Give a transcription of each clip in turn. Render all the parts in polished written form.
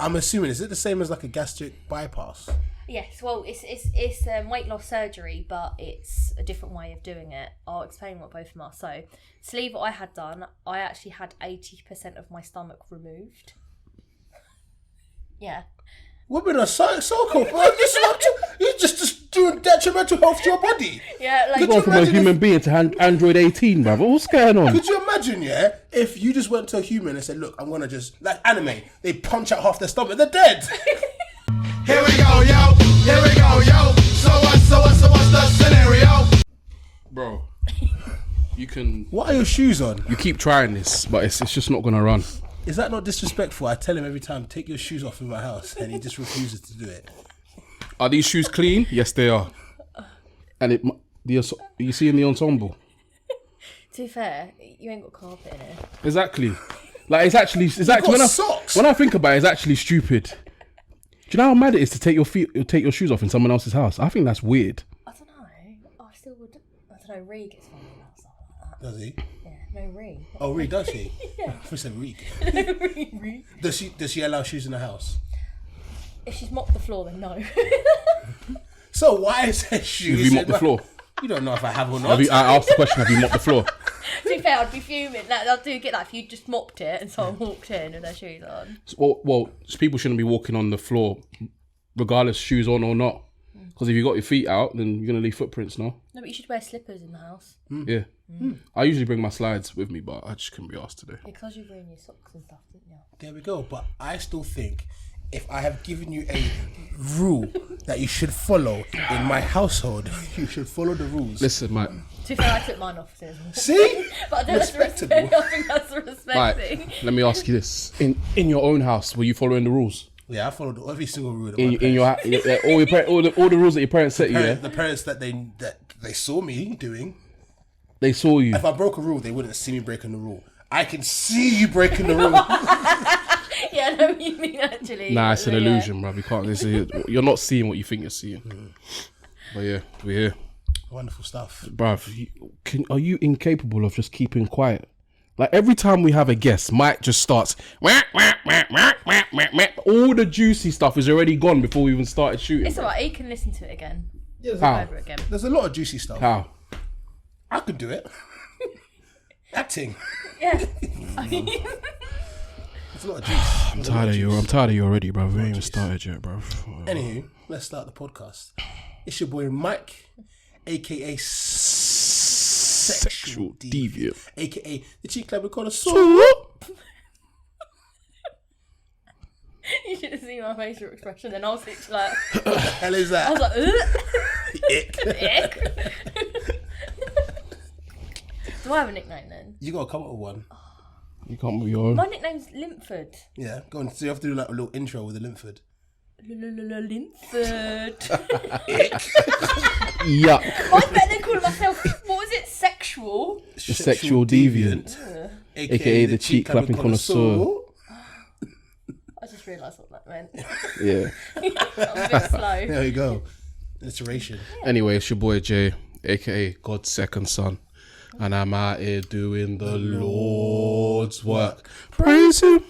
I'm assuming, is it the same as like a gastric bypass? Yes, well, it's weight loss surgery, but it's a different way of doing it. I'll explain what both of them are. So, sleeve I had done, I actually had 80% of my stomach removed. Yeah. Women are so cool. You're just doing detrimental health to your body. Yeah, like... You're going from a human being to Android 18, brother. What's going on? Could you imagine, if you just went to a human and said, look, I'm going to just... Like anime, they punch out half their stomach, they're dead. Here we go, yo. Here we go, yo. So what's the scenario? Bro, you can... What are your shoes on? You keep trying this, but it's just not going to run. Is that not disrespectful? I tell him every time, take your shoes off in my house, and he just refuses to do it. Are these shoes clean? Yes, they are. And you see in the ensemble? To be fair, you ain't got carpet in it. Exactly. Like, it's actually socks. When I think about it, it's actually stupid. Do you know how mad it is to take your shoes off in someone else's house? I think that's weird. I don't know. I still would... I don't know, Ree gets funny about stuff like that. Does he? Yeah, no, Ree. Oh, Reed, does she? Yeah. I said Reed. Ree. Does she allow shoes in the house? If she's mopped the floor, then no. So why is there shoes? Have you mopped the floor? You don't know if I have or not. I asked the question, have you mopped the floor? To be fair, I'd be fuming. Like, I do get that if you just mopped it and someone walked in with their shoes on. Well, people shouldn't be walking on the floor, regardless shoes on or not. Because if you got your feet out, then you're gonna leave footprints. No, but you should wear slippers in the house. Yeah. I usually bring my slides with me, but I just couldn't be asked today. Because you bring your socks and stuff, didn't you? There we go. But I still think if I have given you a rule that you should follow in my household, you should follow the rules. Listen, mate. To be fair, I took mine off too. See? But I don't Respectable. I think that's a respect Right, thing. let me ask you this: in your own house, were you following the rules? Yeah, I followed every single rule. In your all the rules that your parents set you, yeah? The parents that they saw me doing. They saw you. If I broke a rule, they wouldn't see me breaking the rule. I can see you breaking the rule. Yeah, I know what you mean actually. Nah, it's an Yeah. illusion, bruv. You can't see it. You're not seeing what you think you're seeing. But yeah, we're here. Wonderful stuff. Bruv, are you incapable of just keeping quiet? Like, every time we have a guest, Mike just starts... All the juicy stuff is already gone before we even started shooting. It's alright, you can listen to it again. Yeah, How? Over again. There's a lot of juicy stuff. How? I could do it. Acting. Yeah. There's a lot of juice. I'm tired of you already, bruv. We ain't even started yet, bruv. Anywho, let's start the podcast. It's your boy Mike, aka Sexual Deviant, aka the cheek club we call a You should have seen my facial expression. Then I was literally like, What the hell is that? I was like, Ick. ick. Do I have a nickname then? You gotta come up with one. You can't be your own. My nickname's Linford. Yeah, go on. So you have to do like a little intro with a Linford. Linford. Yuck. Mine's better than calling myself, what was it, sexual? The sexual deviant. AKA the cheek clapping connoisseur. I just realised what that meant. Yeah. I'm a bit slow. There you go. Iteration. Anyway, it's your boy Jay, aka God's second son. And I'm out here doing the Lord's work. Praise him.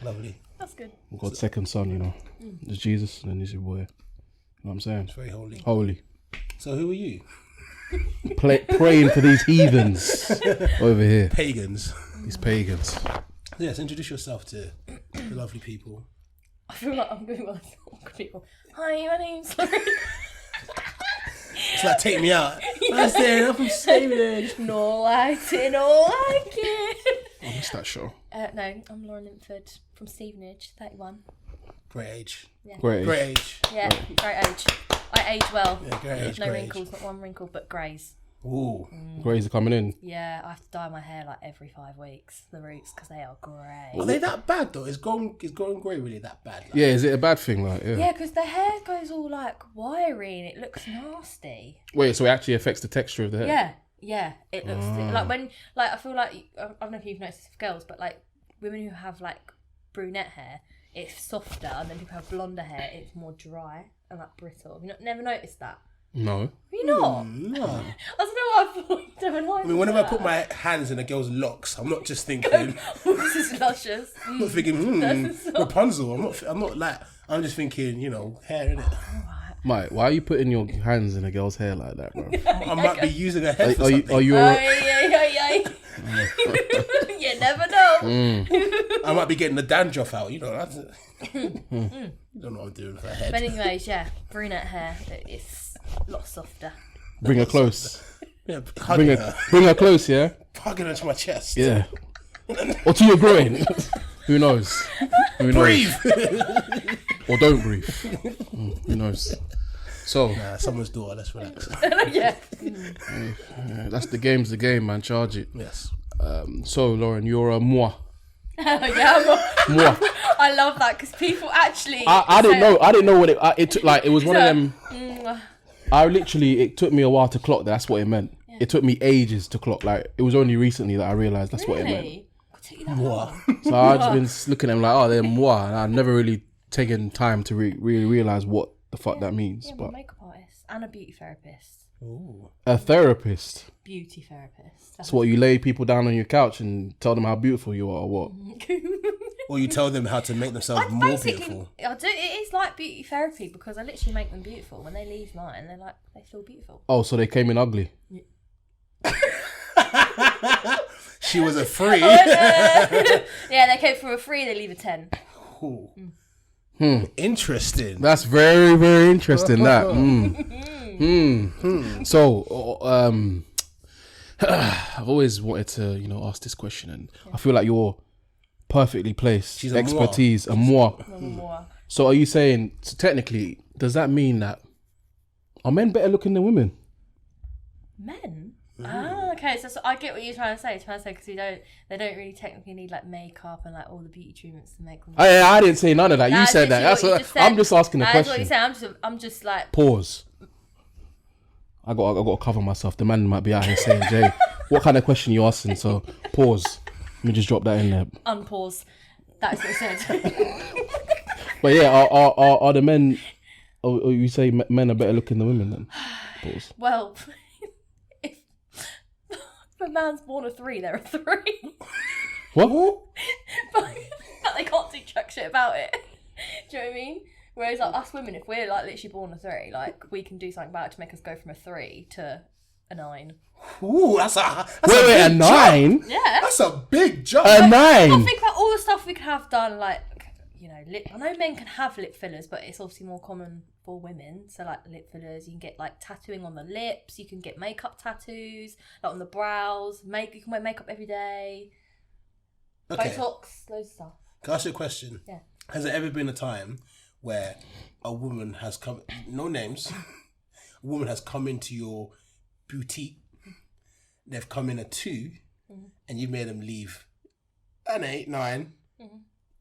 Lovely. That's good. God's second son, you know. There's Jesus and then there's your boy. You know what I'm saying? It's very holy. Holy. So who are you? Praying for these heathens over here. Pagans. These pagans. Yes, introduce yourself to the lovely people. I feel like I'm going with awkward people. Hi, my name's Lauren. It's like, take me out. I stand up from Stevenage. No, I didn't like it. I missed that show. No, I'm Lauren Linford from Stevenage, 31. Great age. Yeah. Great. Great age. Yeah, great age. I age well. Yeah, great age. No great wrinkles, age. not one wrinkle, but greys. Ooh. Greys are coming in. Yeah, I have to dye my hair like every 5 weeks, the roots, because they are grey. Are they that bad though? Is growing grey really that bad? Like, Yeah, is it a bad thing? Like, yeah. Yeah, because the hair goes all like wiry and it looks nasty. Wait, so it actually affects the texture of the hair? Yeah, it looks like when, like, I feel like, I don't know if you've noticed this with girls, but like women who have like brunette hair, it's softer, and then people have blonder hair, it's more dry and like brittle. Have you never noticed that? No. You not? No. I don't know what I thought. I mean, whenever I put my hands in a girl's locks, I'm not just thinking. Oh, this is luscious. I'm not thinking, Rapunzel. I'm not like. I'm just thinking, hair innit? Mate, why are you putting your hands in a girl's hair like that, bro? I might be using a head for Are something. you Ay. You never know. I might be getting the dandruff out. That's you don't know what I'm doing with her head. But anyways, yeah, brunette hair. It's a lot softer. bring her close? Yeah, hugging her. Bring her close, yeah? Hugging her to my chest. Yeah. Or to your groin. Who knows? Breathe. Or don't breathe. Who knows? So, Nah, someone's daughter. Let's relax. Yeah. that's the game's the game, man. Charge it. Yes. So, Lauren, you're a moi. Yeah, Moi. I love that because people actually. I didn't know. I didn't know what it took. Like, it was one of them. It took me a while to clock that. That's what it meant. Yeah. It took me ages to clock. Like, it was only recently that I realised that's what it meant. Moi. So I've just been looking at them like, oh, they're moi. And I've never really taken time to really realise what the fuck that means. Yeah, I'm but a makeup artist and a beauty therapist. Ooh. a therapist. Beauty therapist. That's what you lay people down on your couch and tell them how beautiful you are, or what? Or you tell them how to make themselves more beautiful. I do. It is like beauty therapy because I literally make them beautiful. When they leave mine, they feel beautiful. Oh, so they came in ugly. She was a 3. Yeah, they came for a 3. They leave a 10. Interesting. That's very, very interesting. That. So, I've always wanted to, ask this question, and I feel like you're perfectly placed. She's a expertise, a moi. More. So, are you saying? So technically, does that mean that are men better looking than women? Men. Ah, okay. So I get what you're trying to say. Because they don't really technically need like makeup and like all the beauty treatments to make them. I didn't say none of that. You That's said that. literally That's what you just said. I'm just asking a That's question. what you say. I'm just like. Pause. I got to cover myself. The man might be out here saying, Jay, what kind of question you asking? So pause. Let me just drop that in there. Unpause. That is what I said. But yeah, are the men? Or you say men are better looking than women then? Pause. Well, if a man's born a 3, they're a 3. What? but they can't do jack shit about it. Do you know what I mean? Whereas like us women, if we're like literally born a 3, like we can do something about it to make us go from a 3 to a 9. Ooh, that's a Wait, a 9? Yeah. That's a big jump. A 9? Well, think about all the stuff we could have done, like, lip. I know men can have lip fillers, but it's obviously more common for women. So, like, lip fillers, you can get, like, tattooing on the lips. You can get makeup tattoos, like, on the brows. You can wear makeup every day. Okay. Botox, loads of stuff. Can I ask you a question? Yeah. Has there ever been a time where a woman has come, no names, a woman has come into your boutique, they've come in a 2, and you've made them leave an 8, 9.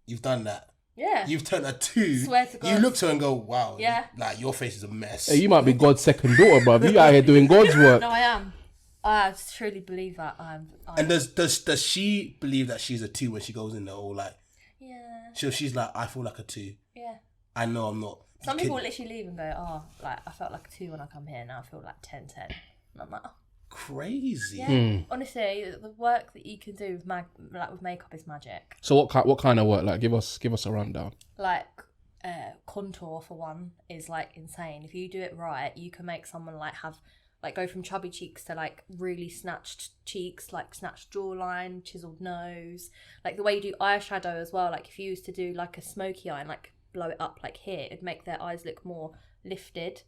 You've done that. Yeah. You've turned a 2. Swear to God. You look to her and go, wow. Yeah. Like, your face is a mess. Hey, you might be God's second daughter, bruv. You out here doing God's work. No, I am. I truly believe that. And does she believe that she's a 2 when she goes in there, or like, Yeah. so she's like, I feel like a 2. Yeah. I know I'm not. Some people literally leave and go, oh, like, I felt like a 2 when I come here. Now I feel like 10. And I'm like, oh. Crazy. Yeah. Honestly, the work that you can do with makeup is magic. So what kind of work? Like, give us a rundown. Like, contour for one is like insane. If you do it right, you can make someone go from chubby cheeks to like really snatched cheeks, like snatched jawline, chiseled nose. Like the way you do eyeshadow as well. Like if you used to do like a smoky eye and like blow it up like here, it'd make their eyes look more lifted.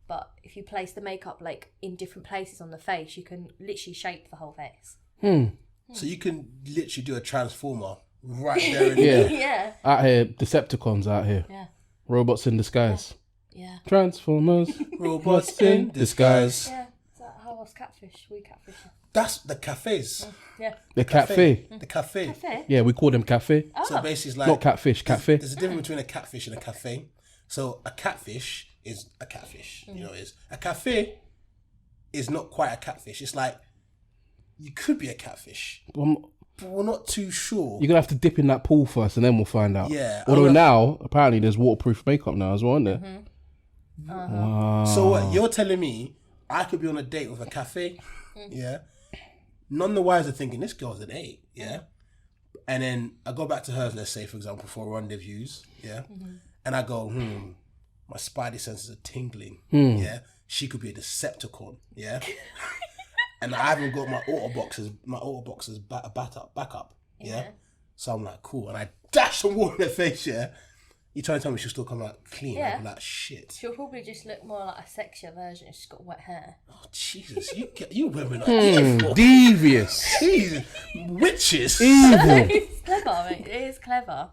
But if you place the makeup like in different places on the face, you can literally shape the whole face. So you can literally do a transformer right there in there. Yeah. Out here, Decepticons out here. Yeah. Robots in disguise. Yeah. Transformers. Robots in disguise. Yeah. Is that how else catfish? We catfish. That's the cafes. Yeah. The cafe. The cafe. Cafe? Yeah, we call them cafe. So basically it's like... Not catfish, cafe. There's a difference between a catfish and a cafe. So a catfish is a catfish. You know it is. A cafe is not quite a catfish. It's like, you could be a catfish, but we're not too sure. You're going to have to dip in that pool first and then we'll find out. Yeah. Although now, apparently there's waterproof makeup now as well, isn't there? Wow. So what, you're telling me I could be on a date with a cafe, yeah? None the wiser thinking, this girl's an 8, yeah? And then I go back to hers, let's say, for example, for rendezvous, yeah? And I go, my spidey senses are tingling, yeah? She could be a Decepticon, yeah? And I haven't got my auto-boxes back up, yeah? So I'm like, cool. And I dash some water in her face, yeah? You trying to tell me she'll still come out clean? Yeah. I'll be like, shit. She'll probably just look more like a sexier version if she's got wet hair. Oh, Jesus. You women are evil. Devious. Jesus. Witches. Evil. It's clever, mate. It is clever.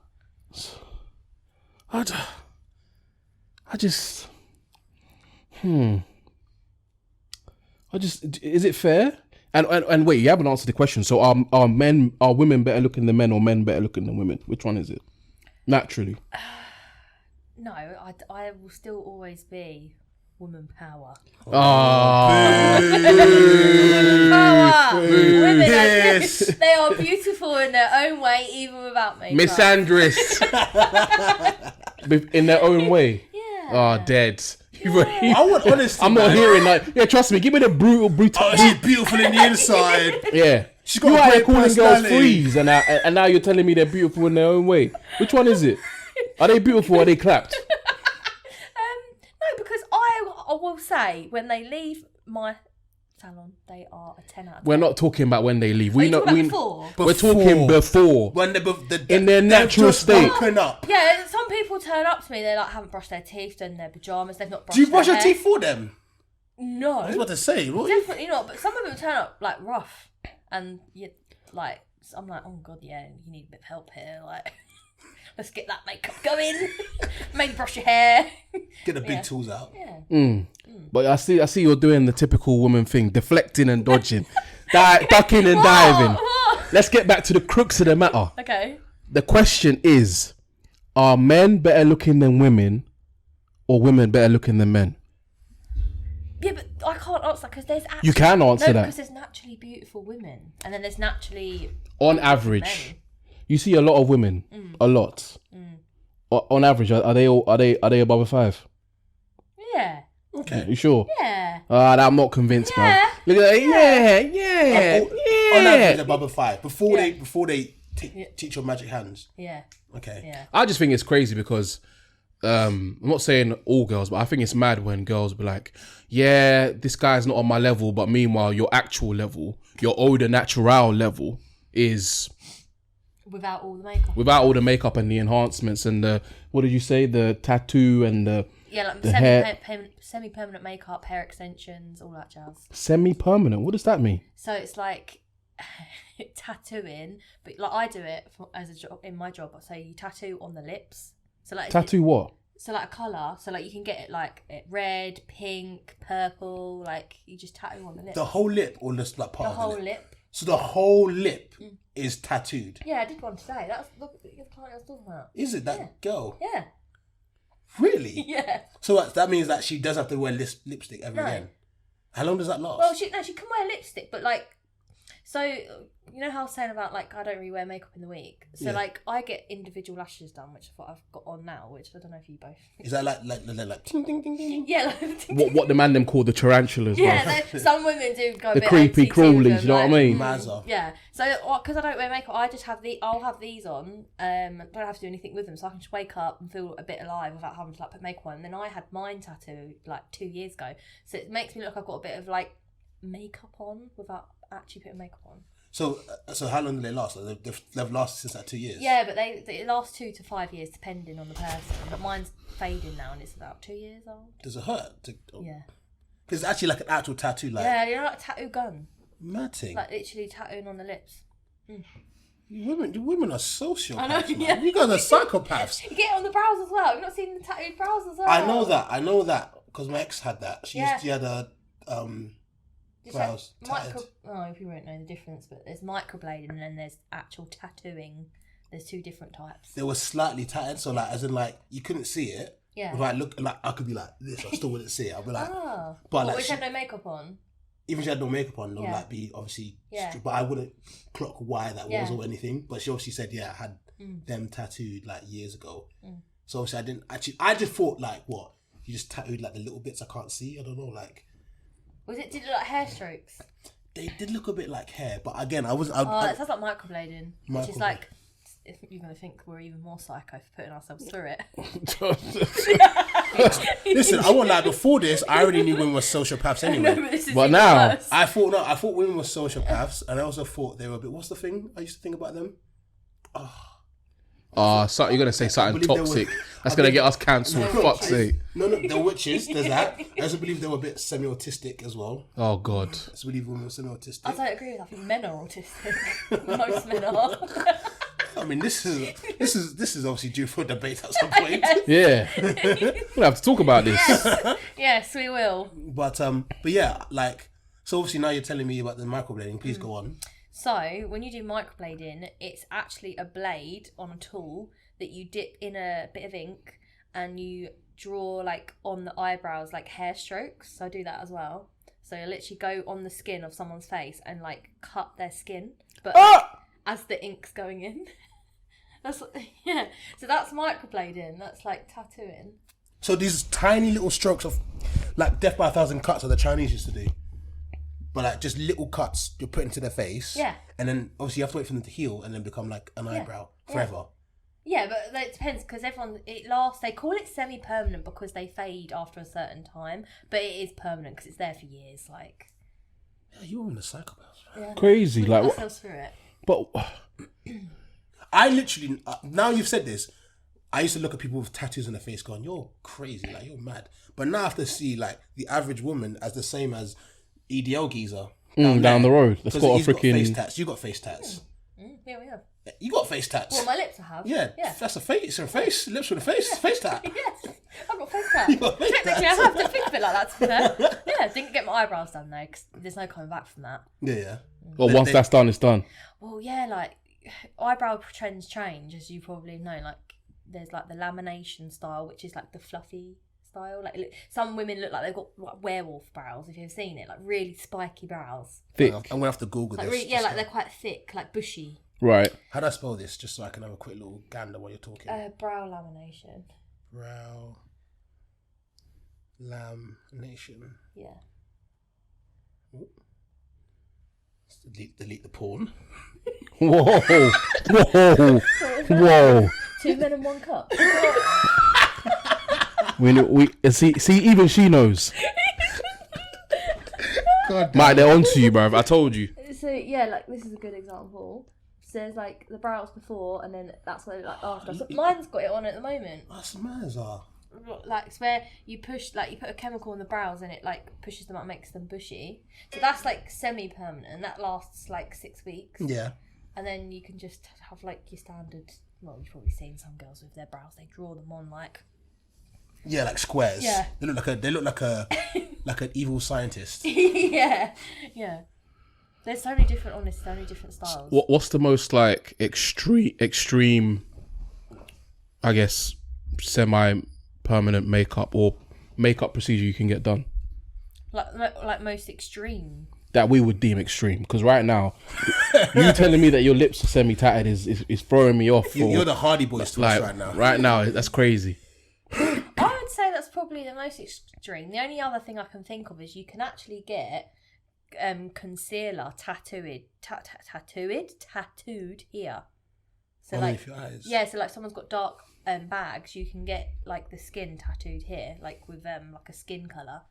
I just, is it fair? And wait, you haven't answered the question. So are women better looking than men, or men better looking than women? Which one is it? Naturally. No, I will still always be woman power. Ah. Power! Women Yes. they are beautiful in their own way, even without makeup. Miss Andress. In their own way. Yeah. Oh, dead. I would honestly. I'm not hearing like, yeah, trust me, give me the brutality. She's beautiful in the inside. Yeah. She's got You a are great calling girls personality. freeze, and now you're telling me they're beautiful in their own way. Which one is it? Are they beautiful or are they clapped? No, because I will say, when they leave my salon, they are a 10 out of 10. We're not talking about when they leave. Are you talking about before? We're talking before. When In their natural just state. woken up. Yeah, some people turn up to me, they like haven't brushed their teeth, done their pyjamas, they've not brushed Do you brush their your hair. teeth for them? No. I was about to say. What? Definitely not, but some of them turn up like rough, and you like, I'm like, oh god, yeah, you need a bit of help here, like, let's get that makeup going, maybe brush your hair. Get the big tools out. Yeah. But I see you're doing the typical woman thing, deflecting and dodging, ducking and diving. What? Let's get back to the crux of the matter. Okay. The question is, are men better looking than women, or women better looking than men? Yeah, but I can't answer that because there's actually... You can answer no, that. because there's naturally beautiful women, and then there's naturally... On average, men. you see a lot of women, a lot. On average, are they above a 5? Yeah. Okay. You sure? Yeah. I'm not convinced, man. Yeah. Look at that. Yeah. On average, above a 5. Before they teach your magic hands. Yeah. Okay. Yeah. I just think it's crazy because I'm not saying all girls, but I think it's mad when girls be like, yeah, this guy's not on my level, but meanwhile your actual level, your eau de natural level is Without all the makeup. without all the makeup and the enhancements and the, what did you say, the tattoo and the Yeah, like the hair. semi-permanent makeup, hair extensions, all that jazz. Semi-permanent. What does that mean? So it's like tattooing, but like I do it as a job in my job. So you tattoo on the lips. So like Tattoo what? So like a colour. So like you can get it like red, pink, purple. Like you just tattoo on the lips. The whole lip or just like The part of whole the lip? lip. So the whole lip is tattooed. Yeah, I did one today. That's the client I was talking about. Is it that girl? Yeah. Really? Yeah. So that means that she does have to wear lipstick ever No. again. How long does that last? Well, she can wear lipstick, but like, so you know how I was saying about like I don't really wear makeup in the week. So Yeah. like I get individual lashes done, which is what I've got on now. Which I don't know if you both. Is that like ding ding ding ding? Yeah. Like, What the man them call the tarantulas? bro. yeah. Some women do go a The bit creepy OTT with crawlies, them, you know what I like, mean? Mazza. Yeah. So because I don't wear makeup, I just have I'll have these on. Don't have to do anything with them, so I can just wake up and feel a bit alive without having to like put makeup on. And then I had mine tattooed like 2 years ago, so it makes me look like I've got a bit of like makeup on without actually putting makeup on. So how long do they last? They've lasted since like 2 years. Yeah, but they last 2 to 5 years depending on the person. But mine's fading now and it's about 2 years old. Does it hurt? Yeah. Because it's actually like an actual tattoo, like Yeah, you know, like a tattoo gun. matting. Like literally tattooing on the lips. You women are sociopaths. I know, man. yeah. You guys are psychopaths. You get it on the brows as well. You've not seen the tattooed brows as well. I know that because my ex had that. She had a Just brows like tatted. if you won't know the difference, but there's microblading and then there's actual tattooing. There's 2 different types. They were slightly tatted, so like as in like you couldn't see it. Yeah. If I look like I could be like this, I still wouldn't see it. I'd be like, Oh. but like which she- had no makeup on. even if she had no makeup on, they'll Yeah. like be obviously. Yeah. But I wouldn't clock why that was Yeah. or anything. But she obviously said, yeah, I had them tattooed like years ago. So obviously I didn't actually. I just thought like, what you just tattooed like the little bits I can't see. I don't know, like. Did it look like hair strokes? They did look a bit like hair, but again, it sounds like microblading, which is like, if you're going to think we're even more psycho for putting ourselves through it. Listen, I won't lie, before this, I already knew women were sociopaths anyway. No, but now, worse. I thought women were sociopaths, and I also thought they were a bit, what's the thing I used to think about them? so you're going to say something toxic. That's going to get us cancelled, fuck's sake. No, they're witches, there's that. I also believe they were a bit semi-autistic as well. Oh, God. I also believe women were semi-autistic. I don't agree with that. I think men are autistic. Most men are. I mean, this is obviously due for a debate at some point. Yeah. We'll have to talk about this. Yes, we will. But yeah, like, so obviously now you're telling me about the microblading. Please go on. So when you do microblading, it's actually a blade on a tool that you dip in a bit of ink and you draw like on the eyebrows like hair strokes. So I do that as well. So you literally go on the skin of someone's face and like cut their skin, but as the ink's going in. So that's microblading. That's like tattooing. So these tiny little strokes of like death by a thousand cuts that the Chinese used to do. But like just little cuts you're putting to their face. Yeah. And then obviously you have to wait for them to heal and then become like an eyebrow forever. Yeah, but it depends because it lasts. They call it semi-permanent because they fade after a certain time, but it is permanent because it's there for years. Like, yeah, you're in a psychopath. Yeah, crazy, like what? Through it. But I literally now you've said this. I used to look at people with tattoos on their face, going, "You're crazy, like you're mad." But now I have to see like the average woman as the same as EDL geezer down the road. That's got a freaking face tats. You got face tats. Yeah, we have. You got face tats. Well, my lips I have. Yeah. That's a face. It's a face. Lips with a face. Face tat. Yes, I've got face tat. Technically, I have to think of it like that. To be fair. Yeah, didn't get my eyebrows done though, because there's no coming back from that. Yeah. Well, once that's done, it's done. Well, yeah, like eyebrow trends change, as you probably know. Like, there's like the lamination style, which is like the fluffy style. Like some women look like they've got like werewolf brows. If you've seen it, like really spiky brows. Thick. I'm gonna have to Google like, this. Like they're quite thick, like bushy. Right. How do I spell this? Just so I can have a quick little gander while you're talking. Brow lamination. Brow lamination. Yeah. Ooh. Delete the porn. Whoa. 2 men in 1 cup. we see even she knows. God, Mate, they're onto you, bruv. I told you. So yeah, like this is a good example. So there's like the brows before, and then that's what they look like after. So mine's got it on at the moment. That's mad. Like it's where you push, like you put a chemical in the brows, and it like pushes them up, makes them bushy. So that's like semi-permanent. That lasts like 6 weeks. Yeah. And then you can just have like your standard. Well, you've probably seen some girls with their brows. They draw them on like. Yeah, like squares. Yeah. They look like like an evil scientist. Yeah. There's so many different styles. What's the most like extreme, I guess, semi-permanent makeup or makeup procedure you can get done? Like most extreme. That we would deem extreme, because right now, you telling me that your lips are semi-tatted is throwing me off. You're the Hardy Boys to us right now. Right now, that's crazy. I would say that's probably the most extreme. The only other thing I can think of is you can actually get concealer tattooed here. So like your eyes. Yeah, so like someone's got dark bags, you can get like the skin tattooed here, like with like a skin colour.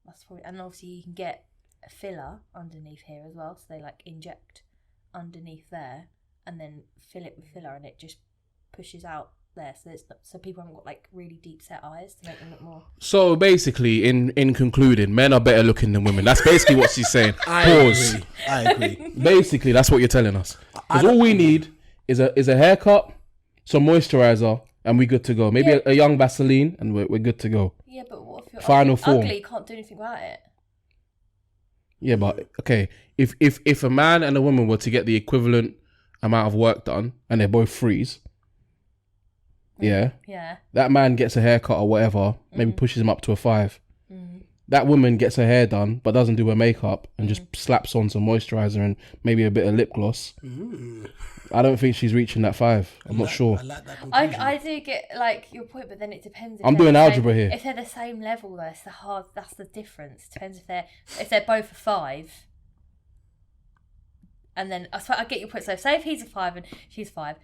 That's probably, and obviously you can get a filler underneath here as well. So they like inject underneath there and then fill it with filler, and it just pushes out there, so people haven't got like really deep set eyes to make them look more. So basically, in concluding, men are better looking than women. That's basically what she's saying. Pause. I agree. Basically, that's what you're telling us. Because all we need is a haircut, some moisturizer, and we're good to go. Maybe a young Vaseline, and we're good to go. Yeah, but what if you're Final form. ugly? You can't do anything about it. Yeah, but okay, if a man and a woman were to get the equivalent amount of work done, and they both freeze. Yeah. That man gets a haircut or whatever, maybe pushes him up to a 5. That woman gets her hair done, but doesn't do her makeup and just slaps on some moisturizer and maybe a bit of lip gloss. I don't think she's reaching that 5. I'm not sure. I like that conclusion. I do get like your point, but then it depends. If I'm they're doing the algebra same, here. If they're the same level, though, it's that's the difference. Depends if they're both a 5. And then I get your point. So say if he's a 5 and she's 5,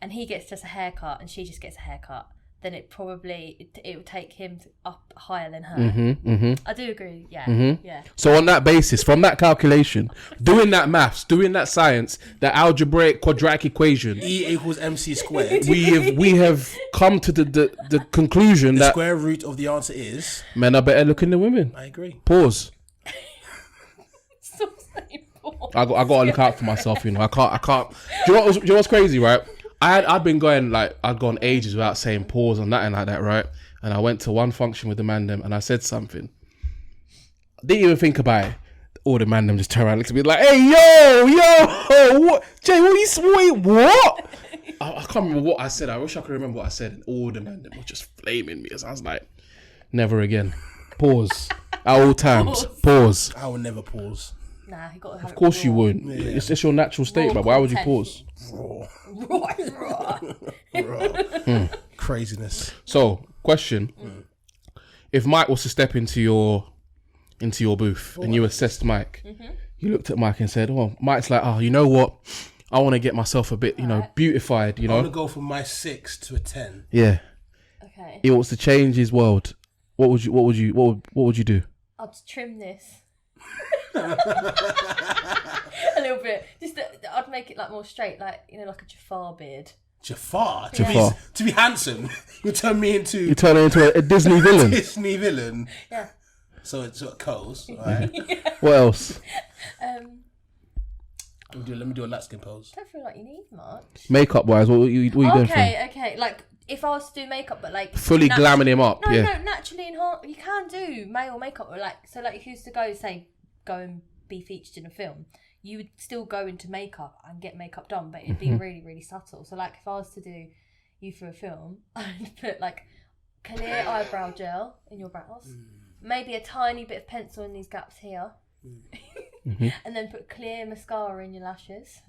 and he gets just a haircut and she just gets a haircut, then it would take him up higher than her. I do agree. Yeah, yeah. So on that basis, from that calculation, doing that maths, doing that science, that algebraic quadratic equation, E equals MC squared. we have come to the conclusion The that square root of the answer is... men are better looking than women. I agree. Pause. Stop saying poor. I got to look out for myself, you know. I can't. Do you know what's crazy, right? I'd been going I'd gone ages without saying pause and nothing like that, right? And I went to one function with the man them and I said something. I didn't even think about it. All the man them just turned around and looked at me like, hey, yo, what? Jay, what? I can't remember what I said. I wish I could remember what I said. And all the man them were just flaming me. So I was like, never again. Pause. At all times. Pause. I will never pause. Nah, you got to have Of course it you raw. wouldn't. Yeah. It's just your natural state, but why would you pause? Raw. Craziness. So, question: if Mike was to step into your booth and you assessed Mike, you looked at Mike and said, "Oh, Mike's like, oh, you know what? I want to get myself a bit, beautified. You I want know, to go from my 6 to a 10. yeah. Okay. He wants to change his world. What would you do? I'll just trim this. A little bit. I'd make it like more straight, like like a Jafar beard. Jafar. Jafar. To be handsome, you turn me into You turn it into a Disney villain. Disney villain. Yeah. So it's Coles. All right. What else? Let me do a light skin pose. Don't feel like you need much. Makeup wise, what are you doing for him? Okay. Like if I was to do makeup, but like Fully glamming him up. No, yeah. no, naturally enhanced. You can do male makeup, but so if you used to go and be featured in a film, you would still go into makeup and get makeup done, but it'd be really, really subtle. So like if I was to do you for a film, I'd put like clear eyebrow gel in your brows, maybe a tiny bit of pencil in these gaps here, and then put clear mascara in your lashes.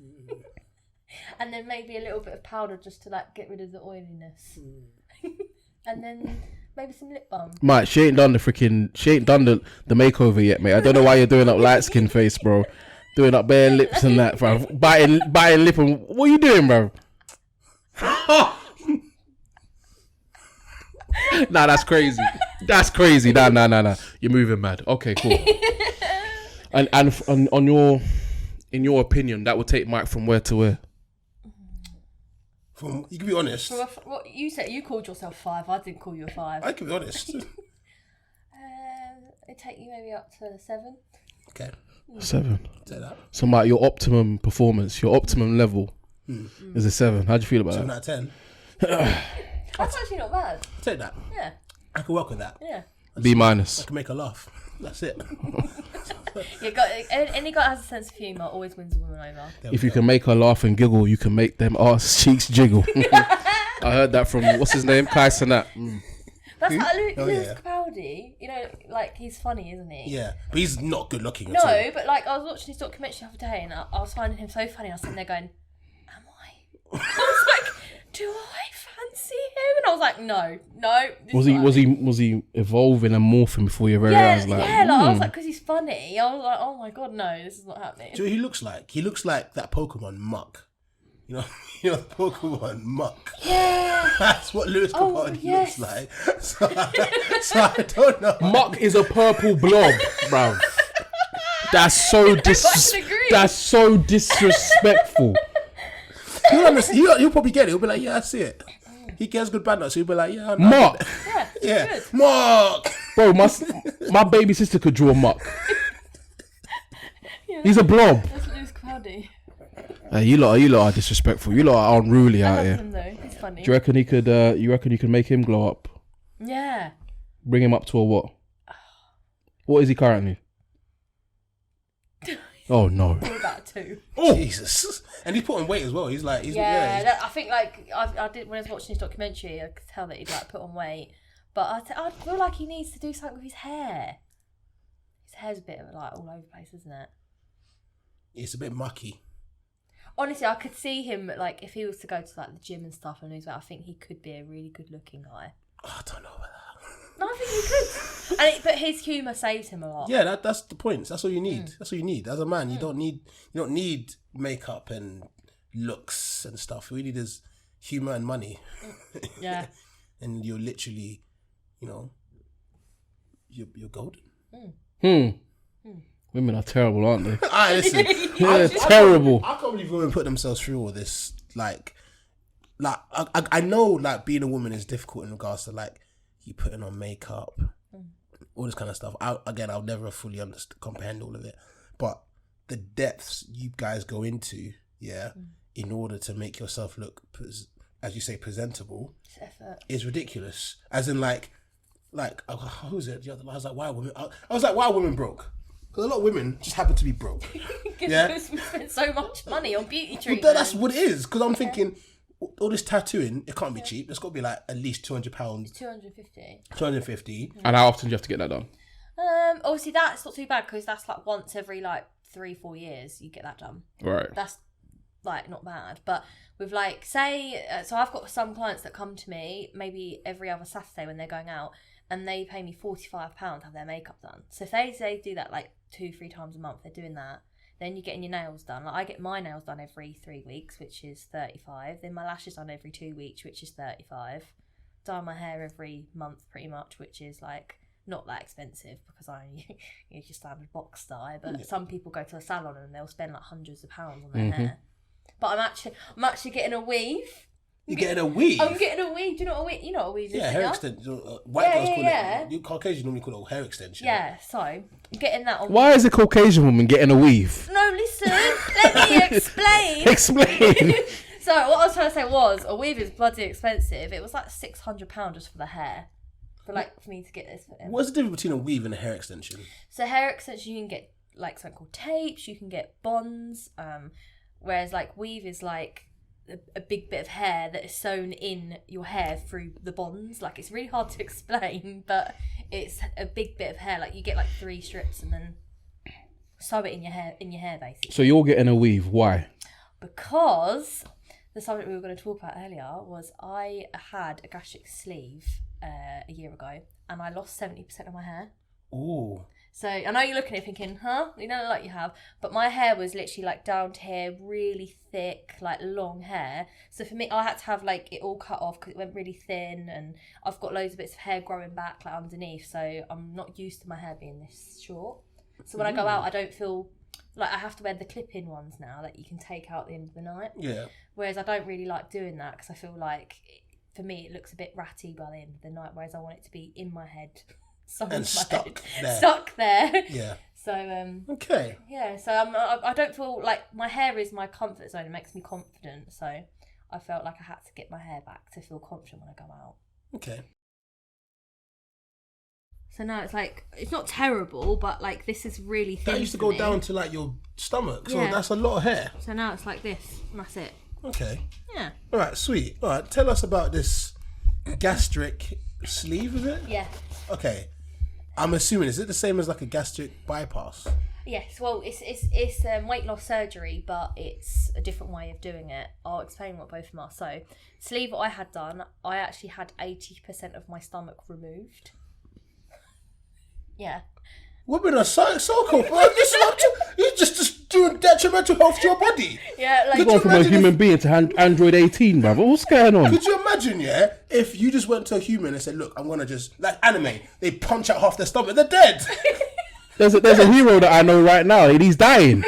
And then maybe a little bit of powder just to get rid of the oiliness. And then maybe some lip balm. Mate, she ain't done the makeover yet, mate. I don't know why you're doing up light skin face, bro. Doing up bare lips and that, bro. Biting lip and what are you doing, bro? Nah, that's crazy. That's crazy. Nah. You're moving mad. Okay, cool. And in your opinion, that would take Mike from where to where? You can be honest. What you said, you called yourself 5. I didn't call you a 5. I can be honest. It'd take you maybe up to 7. Okay. 7. Say that. So, Mike, your optimum performance, your optimum level is a 7. How do you feel about 7 that? out of 10. That's actually not bad. Take that. Yeah. I can work with that. Yeah. B-. I can make her laugh. That's it. Any guy that has a sense of humour always wins a woman over. If you can make her laugh and giggle, you can make them arse cheeks jiggle. I heard that from, what's his name? Kai Sanat. That's like Lewis yeah. Capaldi. He's funny, isn't he? Yeah. But he's not good looking at all. No, but I was watching his documentary the other day and I was finding him so funny. I was sitting there going, am I? I was like, do I fancy him? And I was like, no. Was he evolving and morphing before your very eyes? I was like, because he's funny. I was like, oh my god, no, this is not happening. Do you know who he looks like? He looks like that Pokemon Muck. You know the Pokemon Muck. Yeah. That's what Lewis Capaldi yes. looks like. So I don't know. Muck is a purple blob, bruv. That's so disrespectful. He'll probably get it. He'll be like, yeah, I see it. He gets good bad nuts. He'll be like, yeah, I know. Muck. Yeah. Good. Muck. Bro, my baby sister could draw Muck. Yeah, He's a blob. That's Lewis Capaldi. You lot are disrespectful. You lot are unruly I out love here. him though. He's funny. Do you reckon he could? You reckon you can make him glow up? Yeah. Bring him up to a what? What is he currently? Oh no! All about 2. Oh Jesus! And he's putting weight as well. He's like, I think I did when I was watching his documentary. I could tell that he'd put on weight, but I feel like he needs to do something with his hair. His hair's a bit of all over the place, isn't it? It's a bit mucky. honestly, I could see him, like, if he was to go to, like, the gym and stuff and lose weight, I think he could be a really good-looking guy. Oh, I don't know about that. No, I think he could. But his humour saves him a lot. Yeah, that's the point. That's all you need. That's all you need. As a man, you don't need makeup and looks and stuff. All you need is humour and money. Yeah. And you're literally, you're golden. Women are terrible, aren't they? Listen, They're terrible. I can't believe women put themselves through all this. Like I know, like, being a woman is difficult in regards to, like, you putting on makeup, all this kind of stuff. I'll never fully comprehend all of it, but the depths you guys go into, in order to make yourself look, as you say, presentable, is ridiculous. As in, like, who was it? I was like, why are women? I was like, why are women broke? Because a lot of women just happen to be broke. Because we spend so much money on beauty treatment. Well, that's what it is. Because I'm thinking, all this tattooing, it can't be cheap. It's got to be like at least £200. 250. 250. And how often do you have to get that done? Obviously that's not too bad because that's like once every like 3-4 years you get that done. Right. That's like not bad. But with like, say, so I've got some clients that come to me maybe every other Saturday when they're going out and they pay me £45 to have their makeup done. So if they do that like 2-3 times a month, they're doing that. Then you're getting your nails done. Like, I get my nails done every 3 weeks, which is 35. Then my lashes done every 2 weeks, which is 35. Dye my hair every month, pretty much, which is like not that expensive because I only use your standard box dye. But some people go to a salon and they'll spend like hundreds of pounds on their hair. But I'm actually getting a weave. You're getting a weave? I'm getting a weave. Do you know what a weave? You know what a weave is? Yeah, hair extension. White girls call it. You Caucasians normally call it hair extension. Yeah, so I'm getting that on. Why is a Caucasian woman getting a weave? No, listen. Let me explain. Explain. So what I was trying to say was a weave is bloody expensive. It was like £600 just for the hair, for me to get this. What's the difference between a weave and a hair extension? So hair extension, you can get like something called tapes. You can get bonds. Whereas like weave is like a big bit of hair that is sewn in your hair through the bonds. Like, it's really hard to explain, but it's a big bit of hair. Like, you get like 3 strips and then sew it in your hair basically. So you're getting a weave. Why? Because the subject we were going to talk about earlier was I had a gastric sleeve a year ago and I lost 70% of my hair. Ooh. So I know you're looking at it thinking, huh? You don't look like you have. But my hair was literally like down to here, really thick, like long hair. So for me, I had to have like it all cut off because it went really thin, and I've got loads of bits of hair growing back like underneath. So I'm not used to my hair being this short. So when I go out, I don't feel like I have to wear the clip-in ones now that you can take out at the end of the night. Yeah. Whereas I don't really like doing that because I feel like for me it looks a bit ratty by the end of the night. Whereas I want it to be in my head. And stuck there. Stuck there. Yeah. So okay. Yeah. So I don't feel like my hair is my comfort zone. It makes me confident. So I felt like I had to get my hair back to feel confident when I go out. Okay. So now it's like it's not terrible, but like this is really thin. That used to go down to like your stomach. So that's a lot of hair. So now it's like this. And that's it. Okay. Yeah. All right. Sweet. All right. Tell us about this gastric sleeve. Is it? Yeah. Okay. I'm assuming, is it the same as like a gastric bypass? Yes, well, it's weight loss surgery, but it's a different way of doing it. I'll explain what both of them are. So, sleeve I had done, I actually had 80% of my stomach removed. Yeah. Women are so cool. You're just doing detrimental health to your body. Yeah, like You're going from a human being to Android 18, brother. What's going on? Could you imagine, if you just went to a human and said, look, I'm going to just, like anime, they punch out half their stomach, they're dead. There's a hero that I know right now, and he's dying.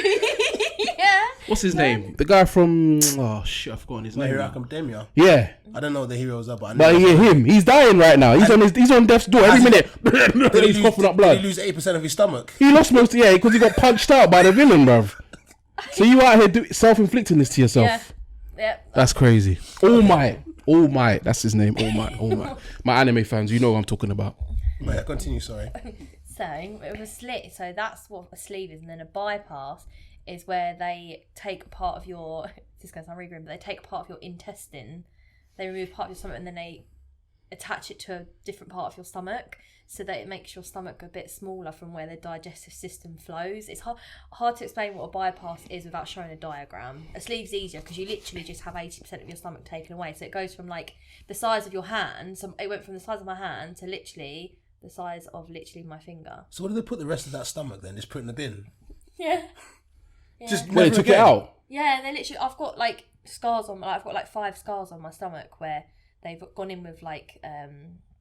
Yeah. What's his name? The guy from, oh shit, I've forgotten his My name. Hero Academia. Yeah. I don't know what the heroes are, but I know. But yeah, him. He's dying right now. He's on death's door every minute. He's coughing up blood. Did he lose 8% of his stomach? He lost most, because he got punched out by the villain, bruv. So you out here self-inflicting this to yourself? Yeah. Yeah. That's crazy. All Might. That's his name. All Might. My anime fans, you know what I'm talking about. Right, continue. Sorry. So it was a slit. So that's what a sleeve is, and then a bypass is where they take part of your. This is going to sound really grim, but they take part of your intestine. They remove part of your stomach, and then they attach it to a different part of your stomach so that it makes your stomach a bit smaller from where the digestive system flows. It's hard to explain what a bypass is without showing a diagram. A sleeve's easier because you literally just have 80% of your stomach taken away. So it goes from like the size of your hand. So it went from the size of my hand to literally the size of literally my finger. So what do they put the rest of that stomach then? Just put it in the bin? Yeah. Just Well, they never took it again? out. Yeah, they literally. I've got like scars on. I've got like 5 scars on my stomach where they've gone in with like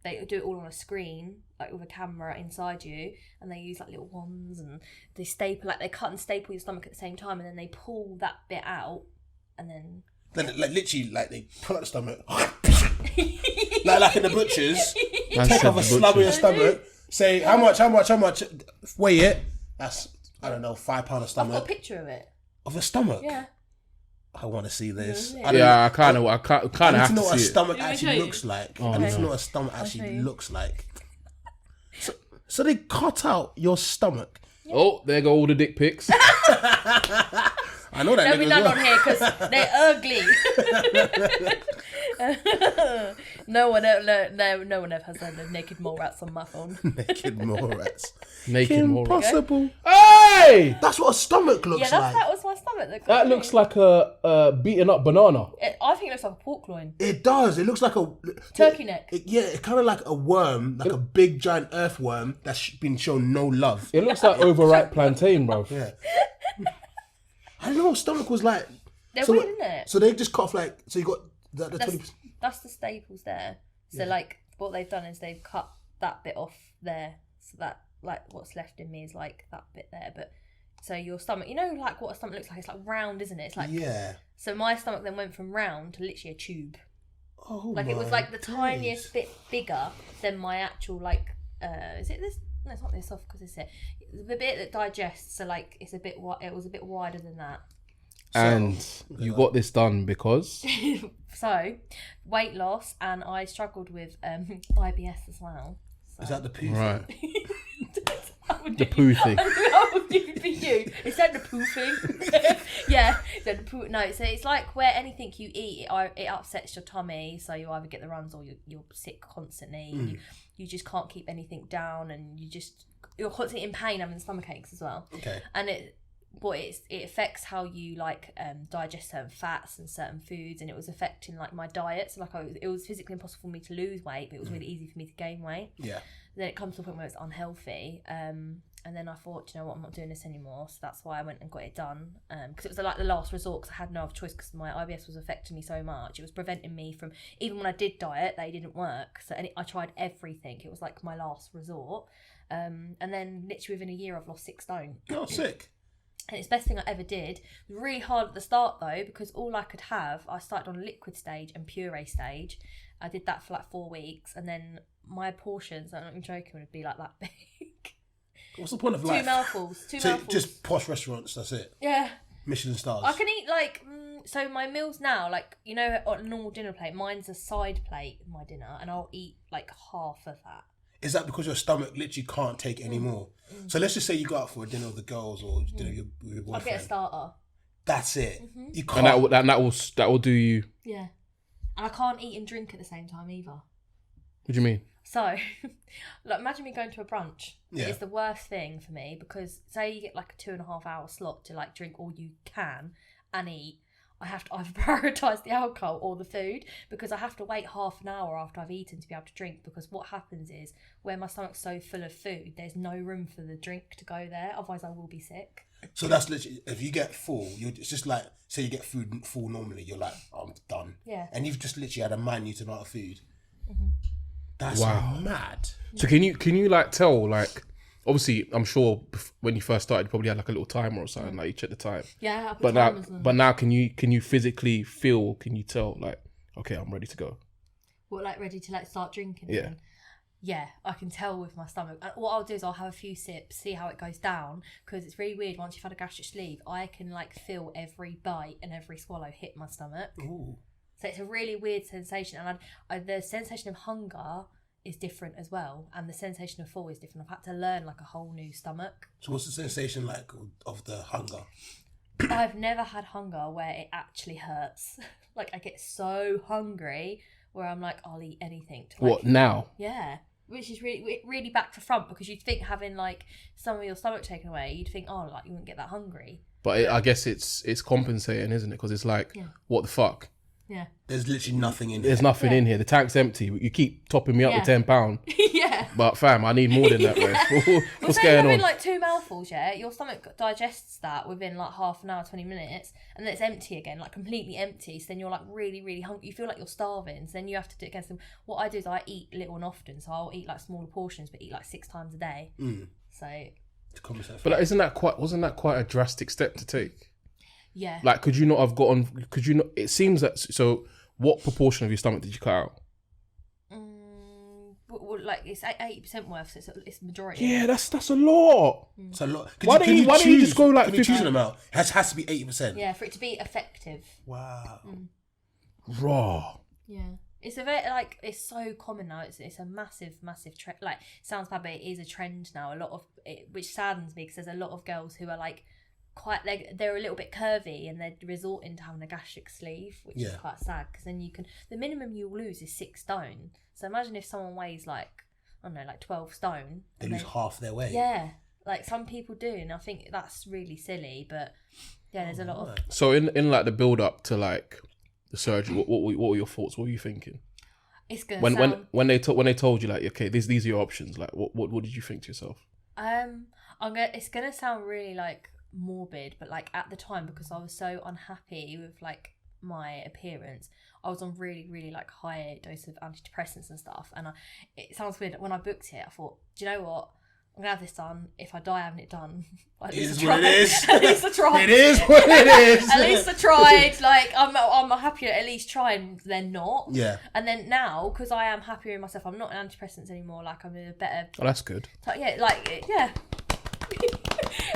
they do it all on a screen, like with a camera inside you, and they use like little wands and they staple, like they cut and staple your stomach at the same time, and then they pull that bit out, and then Like literally, like they pull out the stomach, like in the butchers. Take off a slug of your stomach. Say how much? Weigh it. That's I don't know, £5 of I've got a stomach picture of it. of a stomach. Yeah. I want to see this. Yeah. I don't Yeah, I kind of I have need to to know what a see it. stomach Let me show actually you. looks like. Oh, I need to no. know what a stomach show actually you. looks like. So they cut out your stomach. Oh, there go all the dick pics. I know that. There'll be nigga as none well. on here because they're ugly. No one ever has the naked mole rats on my phone. Naked mole rats. Naked more. Impossible. Hey! That's what a stomach looks Yeah, like. that was my stomach. That looks like a beaten up banana. I think it looks like a pork loin. It does. It looks like a Turkey neck. Yeah, it's kind of like a worm, like a big giant earthworm that's been shown no love. It looks like overripe plantain, bro. Yeah. I don't know what stomach was like. They're So weird, what- isn't it? So they just cut off like. So you got the 20%. That's the staples there. So like what they've done is they've cut that bit off there, so that like what's left in me is like that bit there. But so your stomach, you know, like what a stomach looks like. It's like round, isn't it? It's like Yeah. So my stomach then went from round to literally a tube. Oh Like it was my like the days. tiniest bit bigger than my actual like. Is it this? No, it's not this off because it's it. The bit that digests. So like it's a bit. It was a bit wider than that. And you got this done because So, weight loss, and I struggled with IBS as well. Is that the poo? right The the poo thing. That would be you. Is that the poo thing? Yeah, the poo. No, so it's like where anything you eat, it upsets your tummy, so you either get the runs or you're sick constantly. You just can't keep anything down, and you're constantly in pain, having stomach aches as well. Okay. And it affects how you like digest certain fats and certain foods, and it was affecting like my diet. So like it was physically impossible for me to lose weight, but it was really easy for me to gain weight. Yeah. Then it comes to a point where it's unhealthy, and then I thought, you know what, I'm not doing this anymore. So that's why I went and got it done, because it was like the last resort, because I had no other choice, because my IBS was affecting me so much. It was preventing me from, even when I did diet, they didn't work. So I tried everything. It was like my last resort, and then literally within a year I've lost 6 stone. Oh, sick. And it's the best thing I ever did. It was really hard at the start though, because all I could have, I started on liquid stage and puree stage. I did that for like 4 weeks, and then my portions, I'm not even joking, would be like that big. What's the point of 2 life? mouthfuls. So mouthfuls. just posh restaurants. That's it. Yeah. Michelin stars. I can eat like, so my meals now, like, you know, on a normal dinner plate, mine's a side plate, my dinner, and I'll eat like half of that. Is that because your stomach literally can't take any more? So let's just say you go out for a dinner with the girls or dinner with your I'll get a boyfriend. starter. That's it. You And can't. that will do you. Yeah. And I can't eat and drink at the same time either. What do you mean? So, like, imagine me going to a brunch. Yeah. It's the worst thing for me, because say you get like a 2.5 hour slot to like drink all you can and eat. I have to either prioritise the alcohol or the food, because I have to wait half an hour after I've eaten to be able to drink, because what happens is where my stomach's so full of food, there's no room for the drink to go there, otherwise I will be sick. So that's literally, if you get full, it's just like, say you get food full normally, you're like, I'm done. Yeah. And you've just literally had a minute amount of food. Mm-hmm. That's Wow. mad. So can you like tell, like, obviously I'm sure when you first started you probably had like a little timer or something, like you check the time. Yeah, But now can you physically feel? Can you tell, like, okay, I'm ready to go? what, like ready to like start drinking? Yeah. Again? Yeah, I can tell with my stomach. And what I'll do is I'll have a few sips, see how it goes down, because it's really weird. Once you've had a gastric sleeve, I can like feel every bite and every swallow hit my stomach. Ooh. So it's a really weird sensation, and the sensation of hunger is different as well, and the sensation of full is different. I've had to learn like a whole new stomach. So what's the sensation like of the hunger? I've never had hunger where it actually hurts. Like I get so hungry where I'm like, I'll eat anything. To, like, What now? Yeah. Which is really back to front, because you'd think having like some of your stomach taken away, you'd think, oh, like you wouldn't get that hungry. But I guess it's compensating, isn't it? Because it's like, what the fuck? Yeah. There's literally nothing in here. There's nothing in here. The tank's empty. You keep topping me up with £10. Yeah. But fam, I need more than that, bro. What's going going on? on? Like 2 mouthfuls, yeah, your stomach digests that within like half an hour, 20 minutes, and then it's empty again, like completely empty. So then you're like really, really hungry. You feel like you're starving. So then you have to do it against them. What I do is I eat little and often, so I'll eat like smaller portions, but eat like 6 times a day. So. But like, wasn't that quite a drastic step to take? Yeah. Like, could you not have gotten? Could you not? It seems that so. What proportion of your stomach did you cut out? Like it's 80% worth, so it's the majority. Yeah, that's a lot. It's a lot. Why don't you just go like 50? Can you choose an amount? It has to be 80%. Yeah, for it to be effective. Wow. Raw. Yeah. It's a very, like, it's so common now. It's a massive trend. Like, sounds bad, but it is a trend now. A lot of it, which saddens me, because there's a lot of girls who are like quite, they're a little bit curvy, and they're resorting to having a gastric sleeve, which is quite sad, because then the minimum you'll lose is 6 stone. So imagine if someone weighs like, I don't know, like 12 stone. They lose half their weight. Yeah. Like some people do, and I think that's really silly, but yeah, there's a lot of. So in like the build up to like the surgery, what were your thoughts? What were you thinking? It's gonna when they told you like, okay, these are your options. Like, what did you think to yourself? It's gonna sound really like morbid, but like at the time, because I was so unhappy with like my appearance, I was on really, really like high dose of antidepressants and stuff. And it sounds weird. When I booked it, I thought, do you know what? I'm gonna have this done. If I die having it done, at least I tried. At least I tried. It is what it is. At least I tried. Like I'm happier at least trying than not. Yeah. And then now, because I am happier in myself, I'm not on antidepressants anymore. Like I'm in a better. Oh, that's good.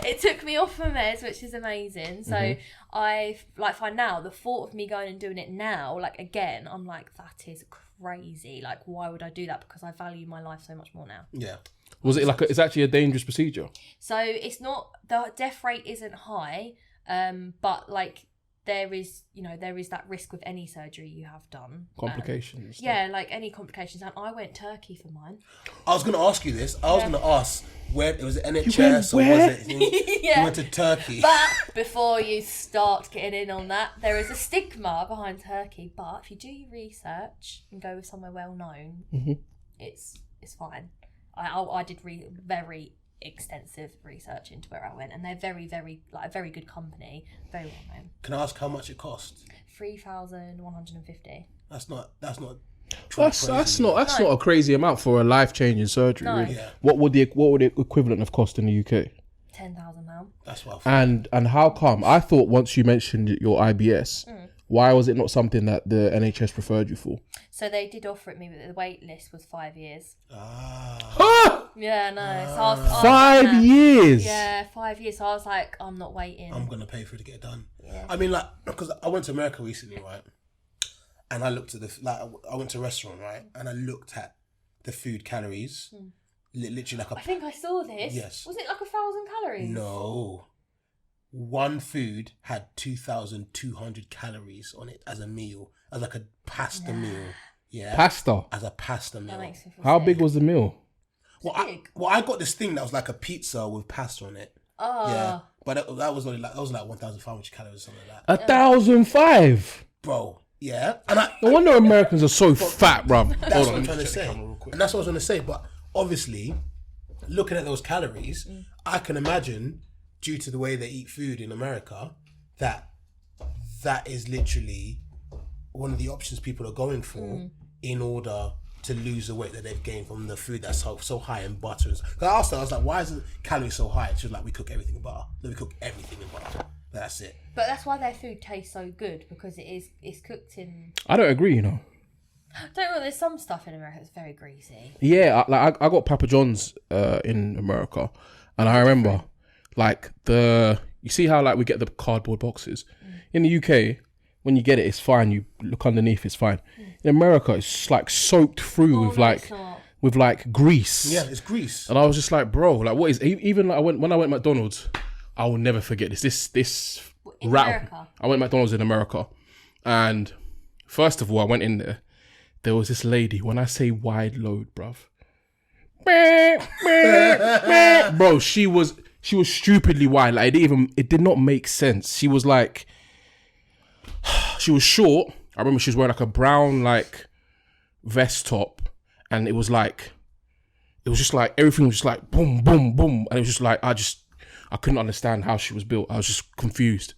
It took me off my meds, which is amazing. So I like find now the thought of me going and doing it now, like again, I'm like, that is crazy. Like, why would I do that? Because I value my life so much more now. Yeah. Was it like it's actually a dangerous procedure? So it's not, the death rate isn't high, but like there is that risk with any surgery you have done. Complications. Yeah, like any complications. And I went Turkey for mine. I was going to ask you this. I was going to ask where it was NHS or was it? You went to Turkey. But before you start getting in on that, there is a stigma behind Turkey. But if you do your research and go with somewhere well known, it's fine. I did very extensive research into where I went, and they're very, very like a very good company, very well known. Can I ask how much it cost? 3,150. That's not That's not a crazy amount for a life-changing surgery. No. Really. Yeah. What would the equivalent of cost in the UK? £10,000. That's what I thought. And how come? I thought once you mentioned your IBS, why was it not something that the NHS preferred you for? So they did offer it me, but the wait list was 5 years. Ah! Yeah, no. So I was 5 years. Yeah, 5 years. So I was like, I'm not waiting. I'm gonna pay for it to get done. Yeah. I mean, like, because I went to America recently, right? And I looked at I went to a restaurant, right? And I looked at the food calories. Literally like I think I saw this. Yes. Was it like 1,000 calories? No. One food had 2,200 calories on it as a meal, as like a pasta meal. Yeah. Pasta. As a pasta That meal. makes me feel How sick. big was the meal? Big. I got this thing that was like a pizza with pasta on it. Oh. Yeah. But that was only like 1,500 calories or something like that. 1,005. Bro. Yeah. And No wonder Americans are so fat, bruv. That's Hold what on, I'm let trying me to check the say. camera real quick. And that's what I was going to say. But obviously, looking at those calories, I can imagine, due to the way they eat food in America, that is literally one of the options people are going for in order to lose the weight that they've gained from the food that's so high in butter. Because I asked her, I was like, why is the calories so high? She was like, we cook everything in butter. We cook everything in butter. That's it. But that's why their food tastes so good, because it's cooked in. I don't agree, you know. Don't know. There's some stuff in America that's very greasy. Yeah, I got Papa John's in America, and I remember like you see how like we get the cardboard boxes in the UK. When you get it, it's fine. You look underneath, it's fine. In America, it's like soaked through with like grease. Yeah, it's grease. And I was just like, bro, like what is even like when I went to McDonald's, I will never forget this In rattle. America? I went to McDonald's in America, and first of all, I went in there. there was this lady. When I say wide load, bruv, bro, she was stupidly wide. Like it did not make sense. She was like, she was short. I remember she was wearing like a brown like vest top, and it was just like everything was just like boom, boom, boom, and it was just like I couldn't understand how she was built. I was just confused.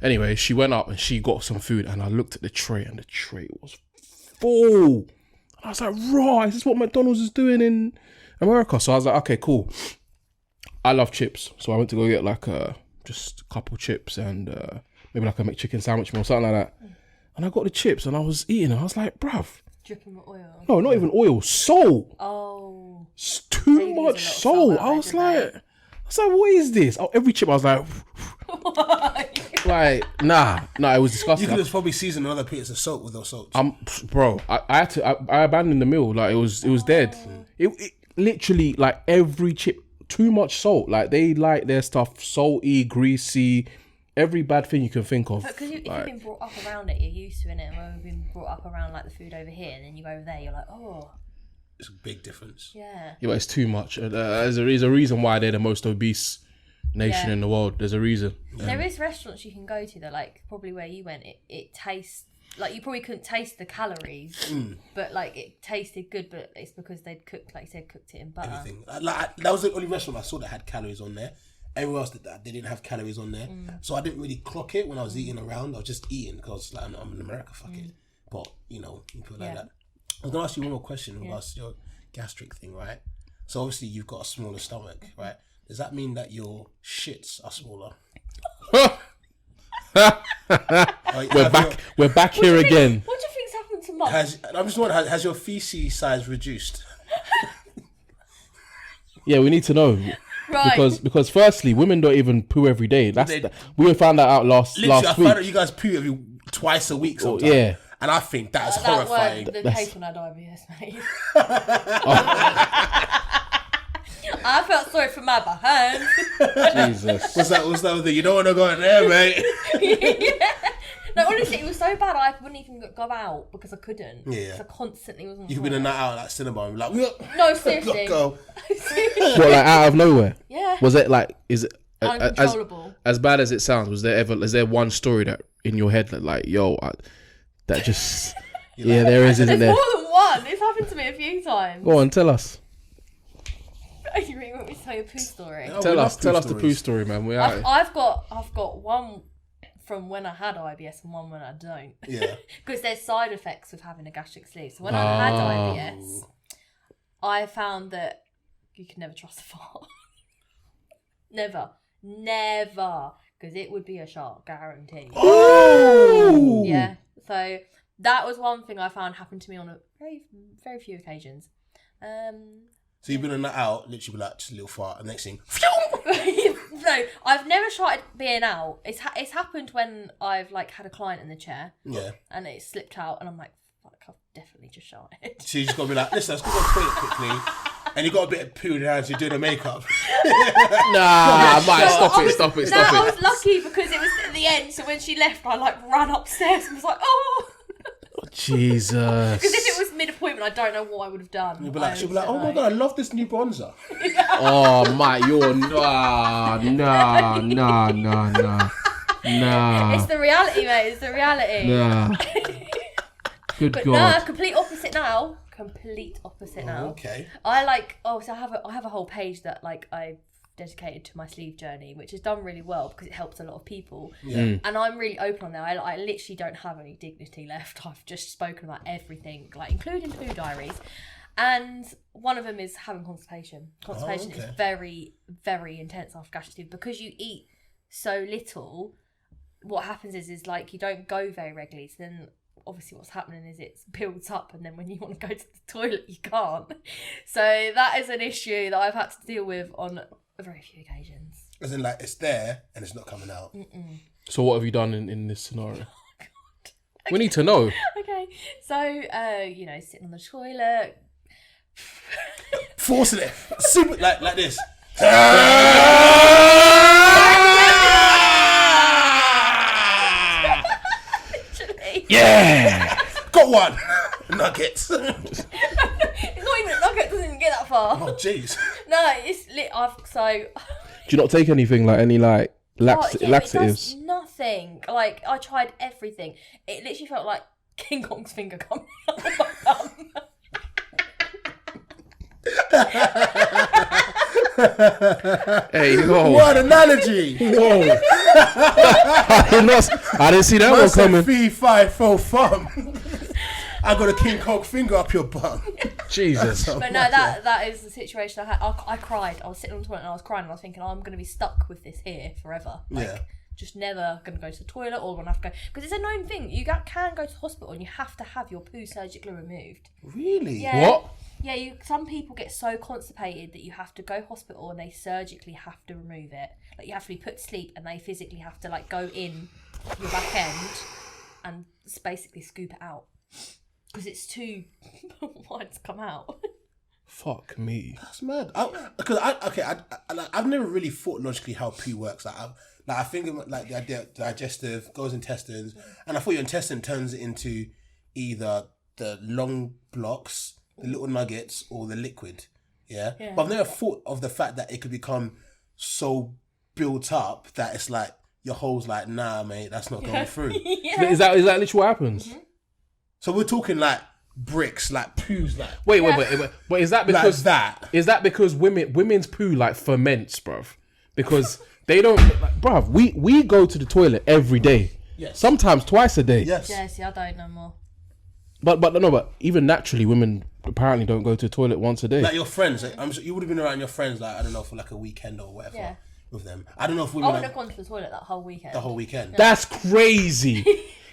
Anyway, she went up and she got some food, and I looked at the tray, and the tray was full. And I was like, "Raw, is this what McDonald's is doing in America?" So I was like, "Okay, cool." I love chips, so I went to go get like just a couple chips and maybe like a McChicken sandwich meal or something like that. And I got the chips and I was eating, and I was like, "Bruv, dripping with oil." No, not even oil, salt. Oh, it's too much salt. I was like, what is this? Oh, every chip I was like, like, nah, it was disgusting. You could have probably seasoned another piece of salt with those salts. Bro, I abandoned the meal. Like it was dead. It literally, like every chip, too much salt. Like they like their stuff salty, greasy, every bad thing you can think of. But because if you've been brought up around it, you're used to it. And when we've been brought up around like the food over here, and then you go over there, you're like, oh. It's a big difference. Yeah. Yeah, but it's too much. There's a reason why they're the most obese nation in the world. There's a reason. There is restaurants you can go to that, like probably where you went, it tastes like you probably couldn't taste the calories, but like it tasted good. But it's because they'd cooked, like you said, cooked it in butter. Everything. Like, that was the only restaurant I saw that had calories on there. Everywhere else they didn't have calories on there, so I didn't really clock it when I was eating around. I was just eating because like I'm in America, fuck it. But you know, people like that. I was gonna ask you one more question about your gastric thing, right? So obviously you've got a smaller stomach, right? Does that mean that your shits are smaller? We're back here again. What do you think's happened to Mum? I'm just wondering, has your feces size reduced? Yeah, we need to know. Right. Because firstly, women don't even poo every day. We found that out last week. I found out you guys poo twice a week sometimes. Yeah. And I think that's that horrifying. The case when I had IBS, mate. I felt sorry for my behind. Jesus. What's that with the, you don't want to go in there, mate? No, honestly, it was so bad I wouldn't even go out because I couldn't. Yeah. So I constantly wasn't. You could be in a night out at that cinema and be like, no, seriously. Go. What, like out of nowhere? Yeah. Was it like, is it uncontrollable? As bad as it sounds, is there one story that in your head that like, yo, that just, yeah, there is, isn't there? There's more than one. It's happened to me a few times. Go on, tell us. You really want me to tell you a poo story? Oh, tell us the poo story, man. I've got one from when I had IBS and one when I don't. Yeah. Because there's side effects with having a gastric sleeve. So when I had IBS, I found that you can never trust a fart. Never. Because it would be a shark, guaranteed. Oh! Yeah. So that was one thing I found happened to me on a very, very few occasions. So you've been on that out, literally like just a little fart, and next thing, No, I've never tried being out. It's happened when I've like had a client in the chair. Yeah. And it slipped out, and I'm like, fuck, I've definitely just sharted. So you just gotta be like, listen, let's go to the toilet quickly. And you got a bit of poo down as you're doing the makeup. Nah, stop it. I was lucky because it was at the end, so when she left, I like ran upstairs and was like, oh. Jesus. Because if it was mid-appointment, I don't know what I would have done. She'll be like, oh my God, I love this new bronzer. Oh my, you're nah. It's the reality, mate. It's the reality. Nah. Good but God. nah, complete opposite now. Okay. I have a whole page that like I've dedicated to my sleeve journey, which has done really well because it helps a lot of people. Yeah. And I'm really open on there. I literally don't have any dignity left. I've just spoken about everything, like including poo diaries. And one of them is having constipation. Constipation is very, very intense after gastric sleeve because you eat so little. What happens is like you don't go very regularly. So then obviously what's happening is it builds up, and then when you want to go to the toilet you can't. So that is an issue that I've had to deal with on very few occasions. As in, like, it's there and it's not coming out. So what have you done in this scenario? Oh, God. We need to know. Okay, so sitting on the toilet, Forcing it, super like this. literally. Yeah. Got one. nuggets. It's not even a nugget. Doesn't even get that far. Oh jeez. No, it's lit. Do you not take anything like any like laxatives? It does nothing. Like I tried everything. It literally felt like King Kong's finger coming out of my bum. Hey, whoa. What an analogy! Whoa. I didn't see that one coming. Fee, fi, fo, fum. I got a King Kong finger up your bum. Jesus. But no, that is the situation I had. I cried. I was sitting on the toilet and I was crying and I was thinking, I'm going to be stuck with this here forever. Like, just never going to go to the toilet or going to have to go. Because it's a known thing. You can go to the hospital and you have to have your poo surgically removed. Really? Yeah. What? Yeah, some people get so constipated that you have to go hospital and they surgically have to remove it. Like you have to be put to sleep and they physically have to like go in your back end and basically scoop it out because it's too wide to come out. Fuck me. That's mad. I've never really thought logically how poo works. I think like the idea digestive goes intestines, and I thought your intestine turns it into either the long blocks, the little nuggets, or the liquid. Yeah. But I've never thought of the fact that it could become so built up that it's like your hole's like, nah, mate, that's not going through. Yeah. Is that literally what happens? Mm-hmm. So we're talking like bricks, like poos, like Wait. But is that because like that? Is that because women's poo like ferments, bruv? Because they don't, like, bruv. We go to the toilet every day. Yes. Sometimes twice a day. Yes. Yeah, see, I don't no more. But even naturally, women apparently don't go to the toilet once a day. Like your friends, like, I'm sure you would have been around your friends, like I don't know, for like a weekend or whatever. Yeah. With them, I don't know if I women would have gone to the toilet that whole weekend. the whole weekend. That's crazy.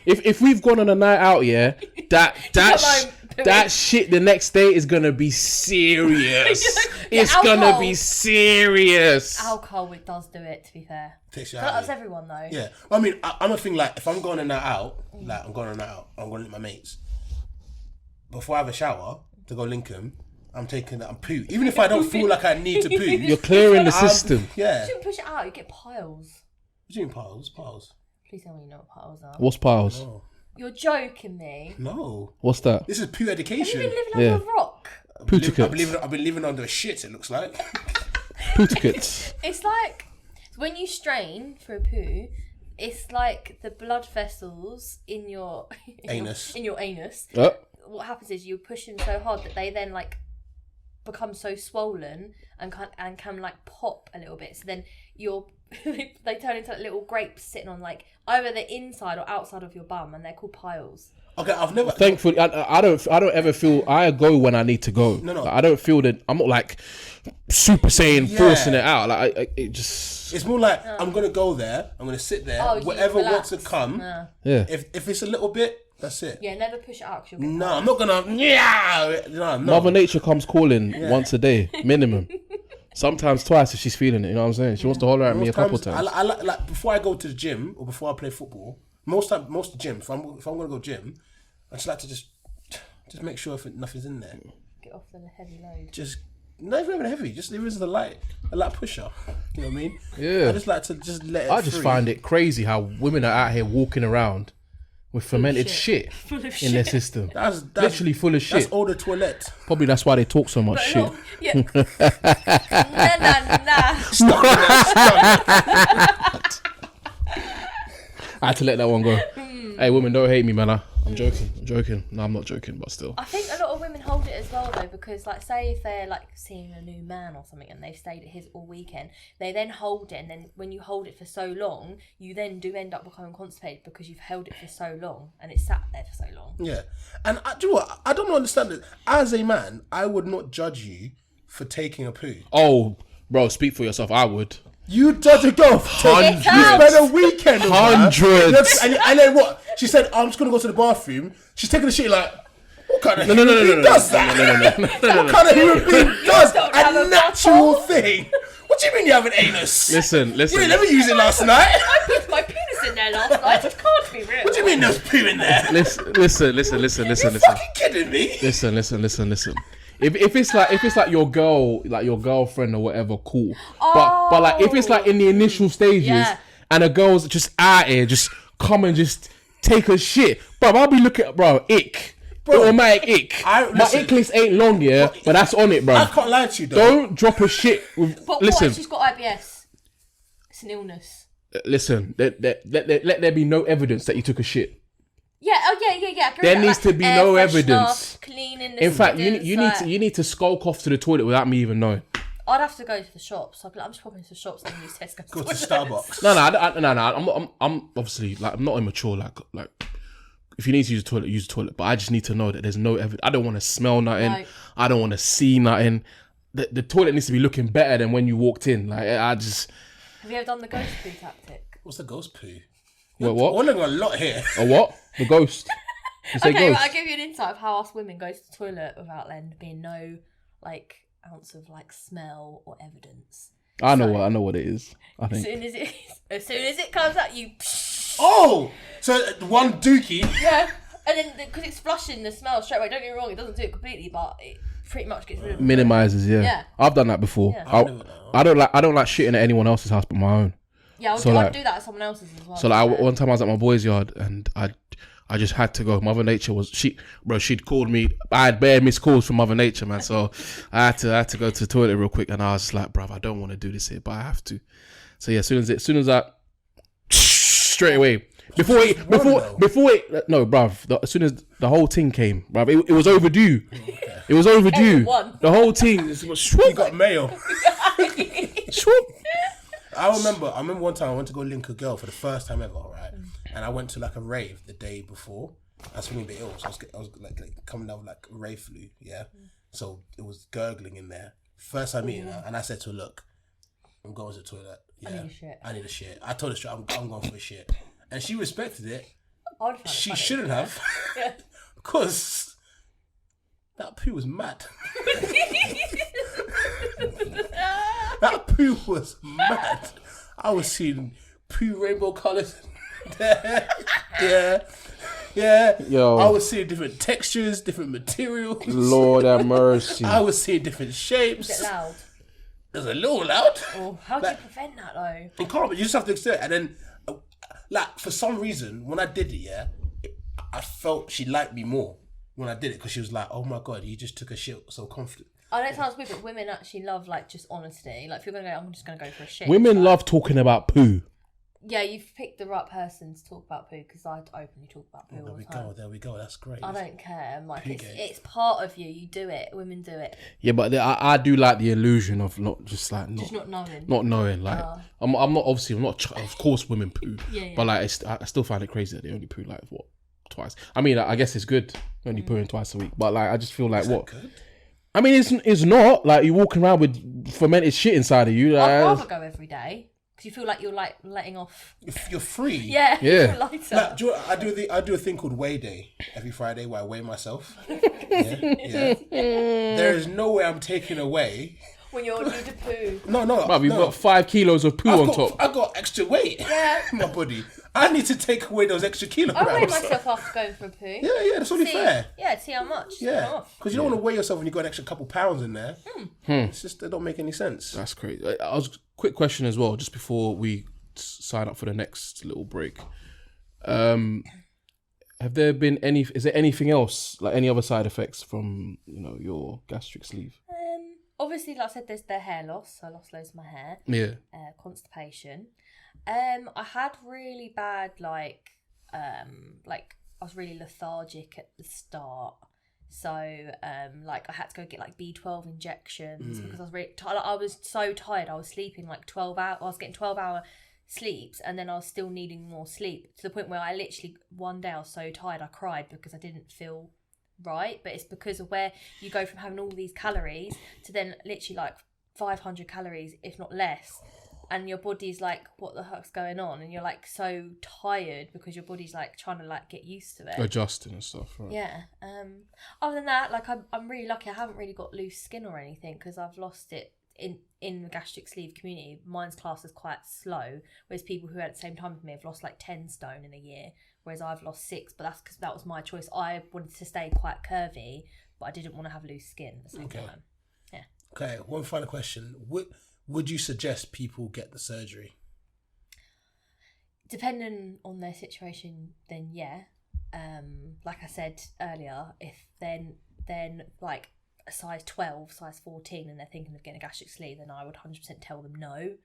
If we've gone on a night out, yeah, that shit the next day is gonna be serious. It's gonna be serious. Alcohol, it does do it. To be fair, Takes you that out. does everyone though. Yeah, I mean, I'm a thing like if I'm going on a night out, like I'm going on a night out, I'm going with my mates. Before I have a shower to go link 'em, I'm taking that. I'm poo. Even if I don't feel like I need to poo, You're clearing the system. Yeah. You shouldn't push it out. You get piles. What do you mean piles? Piles? Please tell me you know what piles are. What's piles? Oh. You're joking me. No. What's that? This is poo Have you education. been living under a rock? Poo tickets. I've been living under a shit. It looks like. Poo tickets. It's like when you strain for a poo, it's like the blood vessels in your Anus. In your anus. Oh. What happens is you're pushing so hard that they then like become so swollen and can like pop a little bit. So then they turn into like little grapes sitting on like either the inside or outside of your bum, and they're called piles. Okay, I've never. Thankfully, I don't ever feel. I go when I need to go. No. Like, I don't feel that. I'm not like super saying forcing it out. Like it just. It's more like I'm gonna go there. I'm gonna sit there. Oh, whatever relax. wants to come. Yeah. If it's a little bit, that's it. Yeah, never push it out because you'll get No, I'm not gonna. Yeah. No. Mother Nature comes calling once a day minimum. Sometimes twice if she's feeling it. You know what I'm saying? She wants to holler at me a couple times. I like before I go to the gym or before I play football. Most gyms. If I'm gonna go gym, I just like to just make sure if nothing's in there. Get off the heavy load. Just not even heavy. Just there is a light pusher. You know what I mean? Yeah. I just like to just let it. I just free. find it crazy how women are out here walking around with fermented shit in their system. That's Literally full of shit. That's all the toilet. Probably that's why they talk so much shit. Yeah. nah. I had to let that one go. Hey, women, don't hate me, man. I'm joking. No, I'm not joking, but still. I think a lot of women hold it as well though, because like say if they're like seeing a new man or something and they've stayed at his all weekend, they then hold it, and then when you hold it for so long, you then do end up becoming constipated because you've held it for so long and it's sat there for so long. Yeah, and do you know what? I don't understand it. As a man, I would not judge you for taking a poo. Oh, bro, speak for yourself. I would. You judge a girl for Hundreds. You spent a weekend with her. Hundreds. And then what? She said, I'm just going to go to the bathroom. She's taking a shit like, what kind of human No. being does that? What kind of human being does don't have a a natural butthole. thing? What do you mean you have an anus? Listen. You didn't ever use it last night. I put my penis in there last night. It can't be real. What do you mean there's poo in there? Listen. You fucking kidding me? Listen. If it's like your girl, like your girlfriend or whatever, cool. But like if it's like in the initial stages and a girl's just out here, just come and just take a shit, bro. I'll be looking at ick. automatic ick. My listen. ick list ain't long, yeah, but that's on it, bro. I can't lie to you, though. Don't drop a shit with. But Listen, what? She's got IBS. It's an illness. listen. Let there be no evidence that you took a shit. Yeah. Oh yeah. I agree There with needs that. to be Air no freshener, evidence. Cleaning. The In fact, students, you need to skulk off to the toilet without me even knowing. I'd have to go to the shops. I'd be like, I'm just popping to the shops and use Tesco. Go to Starbucks. No. I'm obviously like I'm not immature. Like if you need to use the toilet. But I just need to know that there's no evidence. I don't want to smell nothing. No. I don't want to see nothing. The toilet needs to be looking better than when you walked in. Like I just. Have you ever done the ghost poo tactic? What's the ghost poo? What? We're learning a lot here. A what? The ghost. You say Okay, ghost. well, I'll give you an insight of how us women go to the toilet without there being no like ounce of like smell or evidence. I know what it is. I think. As soon as it comes out, you. Oh, so one dookie. Yeah, and then because it's flushing the smell straight away. Don't get me wrong, it doesn't do it completely, but it pretty much gets rid of it. Minimizes, yeah. Yeah. I've done that before. Yeah. I don't like shitting at anyone else's house but my own. Yeah, So, I'd like- do that at someone else's as well. So like one time I was at my boy's yard and I just had to go. Mother Nature was she'd called me. I had bare missed calls from Mother Nature, man. So I had to go to the toilet real quick, and I was just like, bruv, I don't want to do this here, but I have to. So yeah, as soon as I straight away before it, no, bruv. As soon as the whole thing came, bruv, it was overdue. It was overdue. Everyone. The whole thing was You swoop, got mail. swoop. I remember one time I went to go link a girl for the first time ever, right? And I went to like a rave the day before. I was feeling a bit ill, so I was like coming down with like rave flu, yeah. So it was gurgling in there. First time meeting her, and I said to her, "Look, I'm going to the toilet. Yeah, I need a shit. I told her straight, I'm going for a shit, and she respected it. She shouldn't have, because that poo was mad. That poo was mad. I was seeing poo rainbow colours there. Yeah. Yo. I was seeing different textures, different materials. Lord have mercy. I was seeing different shapes. Is it loud? It was a little loud. Oh, how do you prevent that though? You can't, but you just have to accept it. And then, like, for some reason, when I did it, I felt she liked me more when I did it, because she was like, "Oh my God, you just took a shit so confident." I know it sounds weird, but women actually love like just honesty. Like if you're gonna go, I'm just gonna go for a shit. Women love talking about poo. Yeah, you've picked the right person to talk about poo, because I openly talk about poo all the time. There we go. That's great. I don't care. I'm like, Poo it's, game. it's part of you. You do it. Women do it. Yeah, but I do like the illusion of not just like Just not knowing. not knowing. Like I'm not obviously I'm not. Of course, women poo. Yeah. But like I still find it crazy that they only poo like what, twice. I mean, I guess it's good only pooing twice a week. But like I just feel like what. Good. I mean, it's not like you're walking around with fermented shit inside of you. I'd Like, rather go every day, because you feel like you're like letting off. You're free. Yeah. Yeah. You're lighter. Like, do you know, I do a thing called weigh day every Friday where I weigh myself. Yeah. There is no way I'm taking away. When you're new to poo. No. bruv, you've got 5 kilos of poo on top. I got extra weight in my body. I need to take away those extra kilograms. I weigh myself after going for a poo. Yeah, that's only fair. Yeah, see how much. Yeah, because you don't want to weigh yourself when you got an extra couple pounds in there. It's just, it don't make any sense. That's crazy. I was quick question as well, just before we sign up for the next little break. Have there been is there anything else, like any other side effects from your gastric sleeve? Obviously, like I said, there's the hair loss. I lost loads of my hair. Yeah. Constipation. I had really bad like I was really lethargic at the start. So like I had to go get like B12 injections because I was really tired. I was so tired. I was sleeping like 12 hours. I was getting 12-hour sleeps, and then I was still needing more sleep, to the point where I literally one day I was so tired I cried because I didn't feel right. But it's because of where you go from having all these calories to then literally like 500 calories, if not less, and your body's like, what the heck's going on? And you're like so tired because your body's like trying to like get used to it, Adjusting and stuff, right? yeah. Other than that, like I'm really lucky. I haven't really got loose skin or anything, because I've lost it in the gastric sleeve community. Mine's class is quite slow, whereas people who are at the same time with me have lost like 10 stone in a year, whereas I've lost 6. But that's because that was my choice. I wanted to stay quite curvy, but I didn't want to have loose skin at the same time. Yeah. Okay, one final question. Would you suggest people get the surgery? Depending on their situation, then yeah. like I said earlier, if then like a size 12, size 14, and they're thinking of getting a gastric sleeve, then I would 100% tell them no.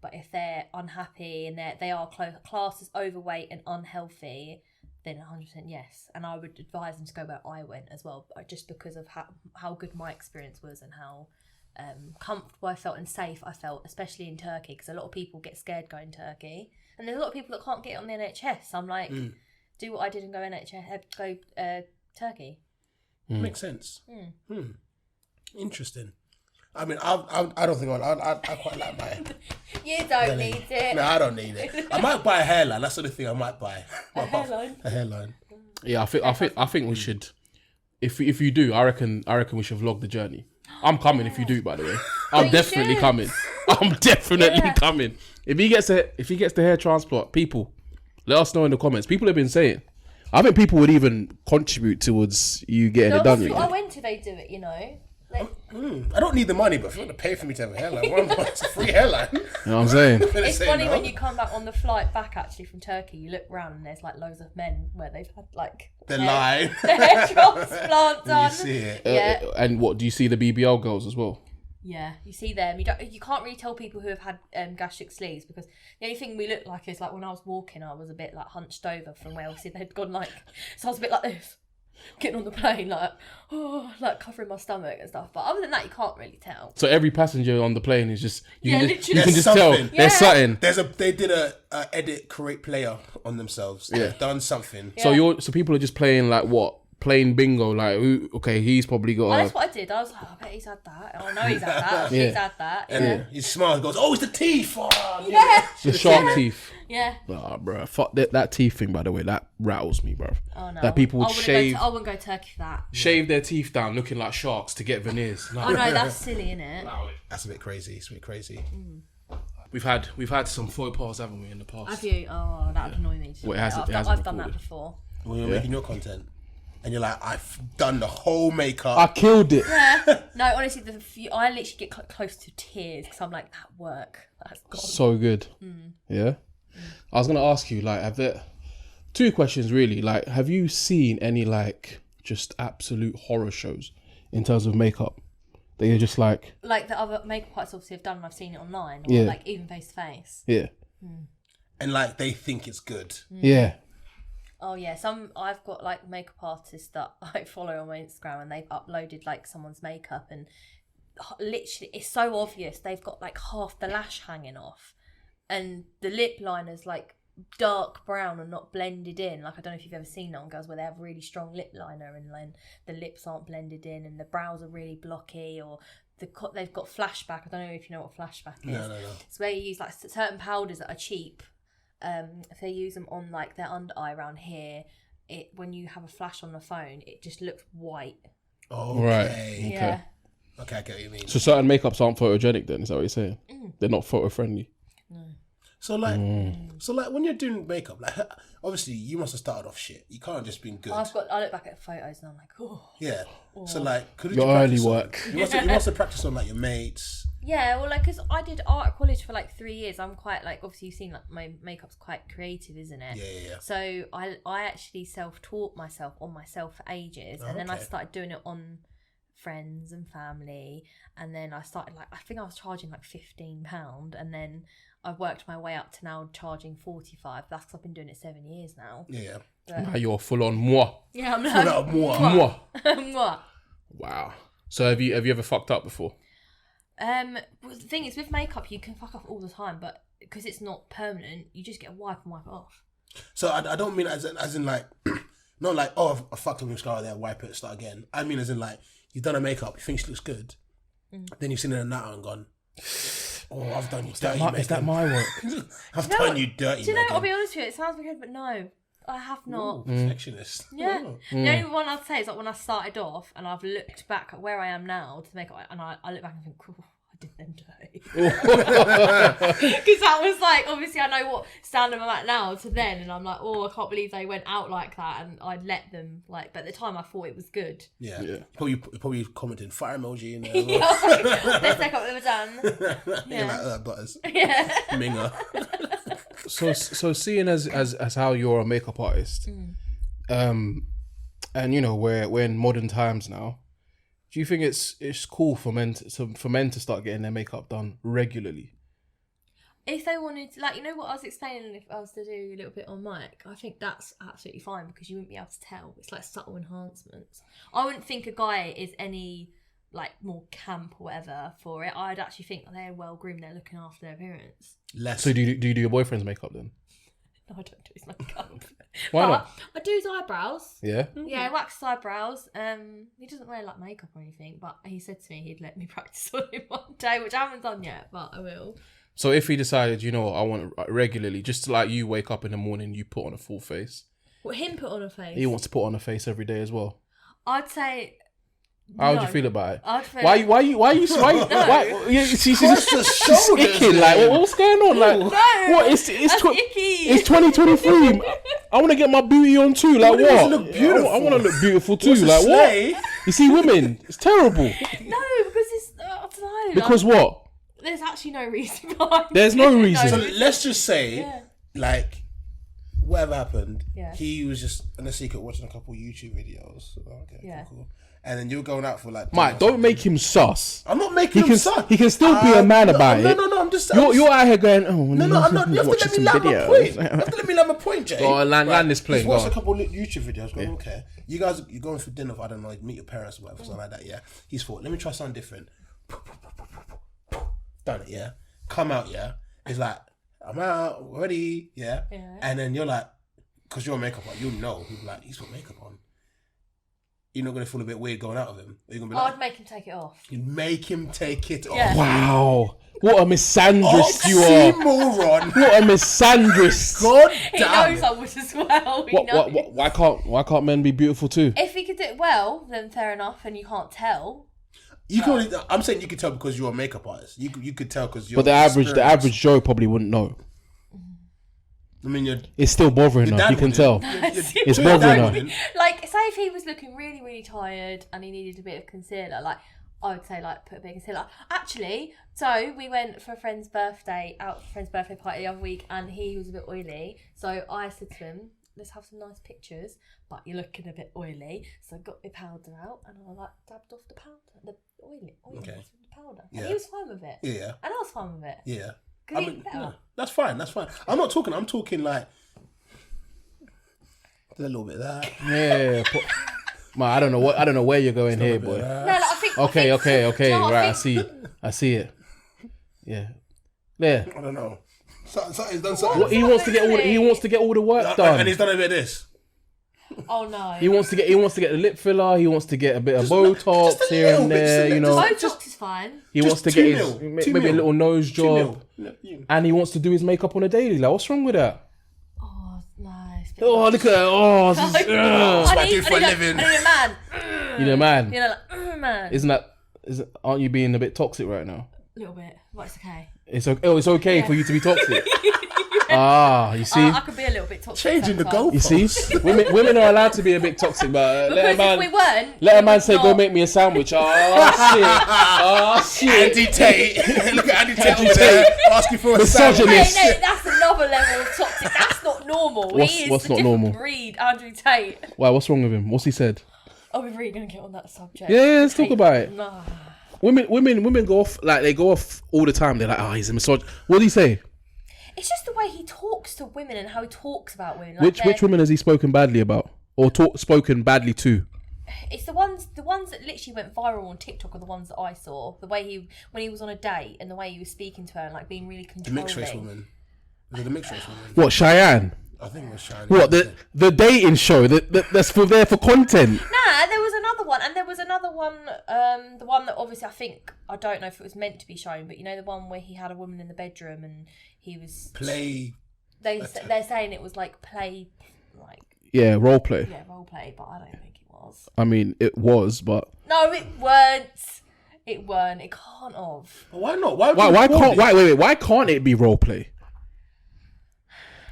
But if they're unhappy and they are classed as overweight and unhealthy, then 100% yes. And I would advise them to go where I went as well, just because of how good my experience was and how comfortable I felt and safe I felt, especially in Turkey, because a lot of people get scared going Turkey, and there's a lot of people that can't get on the NHS. I'm like, do what I did and go Turkey. Makes sense. Interesting. I mean, I don't think I quite like my. You don't need it. No, I don't need it. I might buy a hairline. That's the only thing I might buy. A hairline. A hairline. Yeah, I think we should. If you do, I reckon we should vlog the journey. I'm coming if you do, by the way. I'm definitely coming. I'm definitely coming. If he gets the hair transplant, people, let us know in the comments. People have been saying. I think people would even contribute towards you getting it done. I went to they do it, you know. I don't need the money, but if you want to pay for me to have a hairline, it's a free hairline. You know what I'm saying? It's funny when you come back on the flight back actually from Turkey, you look around and there's like loads of men where they've had like the hair transplant done. You see it. Yeah. And what do you see the BBL girls as well? Yeah, you see them. You can't really tell people who have had gastric sleeves, because the only thing we look like is like when I was walking, I was a bit like hunched over from where obviously they'd gone like, so I was a bit like this. Getting on the plane, like covering my stomach and stuff. But other than that, you can't really tell. So every passenger on the plane is just you can just something. tell there's something. They did a edit create player on themselves. They've done something. Yeah. So people are just playing like what? Plain bingo, like okay, he's probably got. That's what I did. I was like, I bet he's had that. Oh no, he's had that. She's had that. And he smiles and goes, "Oh, it's the teeth." The shark teeth. Yeah. Nah, bro, fuck that teeth thing. By the way, that rattles me, bro. Oh no. That people would shave. I wouldn't go Turkey for that. Shave their teeth down, looking like sharks to get veneers. No. Oh no, that's silly, isn't it? That's a bit crazy. It's a bit crazy. We've had some faux pas, haven't we, in the past? Have you? Oh, that would annoy me. Well, I've done that before. When you're making your content, and you're like, I've done the whole makeup. I killed it. Yeah. No, honestly, I literally get close to tears because I'm like, that work. That's gone. So good. Yeah. I was gonna ask you, like, two questions really. Like, have you seen any like just absolute horror shows in terms of makeup that you're just like the other makeup artists obviously have done, and I've seen it online, or like even face to face. Yeah. And like they think it's good. Yeah. Oh yeah, I've got like makeup artists that I follow on my Instagram, and they've uploaded like someone's makeup, and literally it's so obvious they've got like half the lash hanging off, and the lip liner's like dark brown and not blended in. Like, I don't know if you've ever seen that on girls where they have really strong lip liner and then the lips aren't blended in and the brows are really blocky, or they've got flashback. I don't know if you know what flashback is. No. It's where you use like certain powders that are cheap. If they use them on like their under eye around here, when you have a flash on the phone, it just looks white. Okay. Right. Yeah. Okay, I get what you mean. So certain makeups aren't photogenic then, is that what you're saying? They're not photo friendly. No. So like when you're doing makeup, like obviously you must have started off shit. You can't have just been good. I look back at photos and I'm like, oh. Yeah. So like, could your early work. You must have practiced on like your mates. Yeah, well, like, because I did art at college for like 3 years. I'm quite like, obviously you've seen like my makeup's quite creative, isn't it? Yeah. So I actually self-taught myself on myself for ages, and then I started doing it on friends and family, and then I started like, I think I was charging like £15, and then I've worked my way up to now charging 45. That's because I've been doing it 7 years now. Yeah. Now you're full on moi. Yeah, I'm like Moi. moi. Wow. So have you ever fucked up before? The thing is, with makeup, you can fuck up all the time, but because it's not permanent, you just get a wipe and wipe it off. So I don't mean as in like, not like, oh, I fucked up with mascara there, wipe it, start again. I mean as in like, you've done a makeup, you think she looks good, then you've seen it in a natter and gone, oh, I've done you dirty. Is that my work? I've done you dirty. Do you know, I'll be honest with you, it sounds weird, but no, I have not. Perfectionist. Yeah. The only one I'd say is like when I started off and I've looked back at where I am now to make it, and I look back and think, cool, I did them dirty. Because that was like, obviously I know what standard I'm at now to then, and I'm like, oh, I can't believe they went out like that, and I let them like, but at the time I thought it was good. Yeah. Probably commenting fire emoji in there. Yeah, I was like, let's take up what they were done. Yeah. Like butters. Yeah. Minger. So seeing as how you're a makeup artist, And you know we're in modern times now. Do you think it's cool for men to start getting their makeup done regularly? If they wanted to, like, you know what I was explaining, if I was to do a little bit on mic, I think that's absolutely fine because you wouldn't be able to tell. It's like subtle enhancements. I wouldn't think a guy is any like more camp or whatever for it. I'd actually think they're well groomed, they're looking after their appearance. So do you do your boyfriend's makeup then? No, I don't do his makeup. Why not? I do his eyebrows. Yeah? Yeah, I wax his eyebrows. He doesn't wear like makeup or anything, but he said to me he'd let me practice on him one day, which I haven't done yet, but I will. So if he decided, you know what, I want to regularly, just to like you wake up in the morning, you put on a full face. What, him put on a face? He wants to put on a face every day as well. I'd say... How would you feel about it? I'd feel... Why she's just shaking, like, what's going on? Like, no, what? It's 2023. I want to get my beauty on too. Like, what? Look beautiful. I want to look beautiful too. Like, what? You see women, it's terrible. No, because it's, I don't know. Because what? There's actually no reason behind it. There's no reason. So let's just say, like, whatever happened, Yeah. he was just in a secret watching a couple YouTube videos. Okay, Yeah. cool. And then you're going out for like... Mate, don't make him sus. I'm not making him sus. He can still be a man about it. No, I'm just... You're out here going, oh, No, I'm not. You have to let me land my point. You have to let me land my point, Jay. Go on, land this plane. Just watch a couple of YouTube videos. Go, okay. You guys, you're going for dinner for, I don't know, meet your parents or whatever, something like that, yeah. He's thought, let me try something different. Done it, yeah. Come out, yeah. He's like, I'm out, ready, yeah. And then you're like, because you're a makeup on, you'll know. He'll be like, he's got makeup on. You're not going to feel a bit weird going out of him. You're gonna be like, I'd make him take it off. You'd make him take it Yeah. off. Wow. What a misandrist you are. Oxymoron. What a misandrist. God He damn knows it. I would as well. He knows. Why can't men be beautiful too? If he could do it well, then fair enough, and you can't tell. You can only, I'm saying you could tell because you're a makeup artist. You could tell because you're... But the average Joe probably wouldn't know. I mean, it's still bothering her. You can tell. It's bothering her. Like, say if he was looking really, really tired and he needed a bit of concealer, like, I would say, like, put a bit of concealer. Actually, so we went for a friend's birthday, out for a friend's birthday party the other week, and he was a bit oily. So I said to him, let's have some nice pictures, but you're looking a bit oily. So I got my powder out and I like dabbed off the powder, the oily with the powder. And he was fine with it. Yeah. And I was fine with it. Yeah. I mean, no, that's fine. I'm talking like a little bit of that. Yeah. Man, I don't know where you're going here, boy. No, like, I think. Okay. No, right, I see it. Yeah. Yeah. I don't know. Something's done something. He wants to get all the work done. And he's done a bit of this. Oh no. He wants to get the lip filler. He wants to get a bit of Botox here and there. You know, Botox is fine. He wants to get his maybe a little nose job, and he wants to do his makeup on a daily. Like, what's wrong with that? Oh nice. Oh, look at that. Oh, this is, I need a man. You need a man. You know, like man. Aren't you being a bit toxic right now? A little bit, but it's okay. It's okay for you to be toxic. You see, I could be a little bit toxic. Changing the goal. You see, women are allowed to be a bit toxic, but let a man say, "Go make me a sandwich." Oh shit! Andy Tate, look at Andy Tate over there asking for a sandwich. No, that's another level of toxic. That's not normal. What's not normal? Breed, Andrew Tate. Why? What's wrong with him? What's he said? Are we really gonna get on that subject? Yeah, let's talk about it. Nah. Women go off all the time. They're like, "Oh, he's a misogynist." What did he say? It's just the way he talks to women and how he talks about women. Like Which women has he spoken badly about, or spoken badly to? It's the ones that literally went viral on TikTok are the ones that I saw. The way when he was on a date and the way he was speaking to her and like being really controlling. The mixed race woman. Was it the mixed race woman? What, Cheyenne? I think it was Cheyenne. What, the dating show that's there for content? Nah, there was another one, and there was another one. The one that obviously I don't know if it was meant to be shown, but you know the one where he had a woman in the bedroom and he was play. They're saying it was like play, like role play. Yeah, role play, but I don't think it was. I mean, it was, but no, it weren't. It weren't. It can't have. Why not? Why can't it be role play?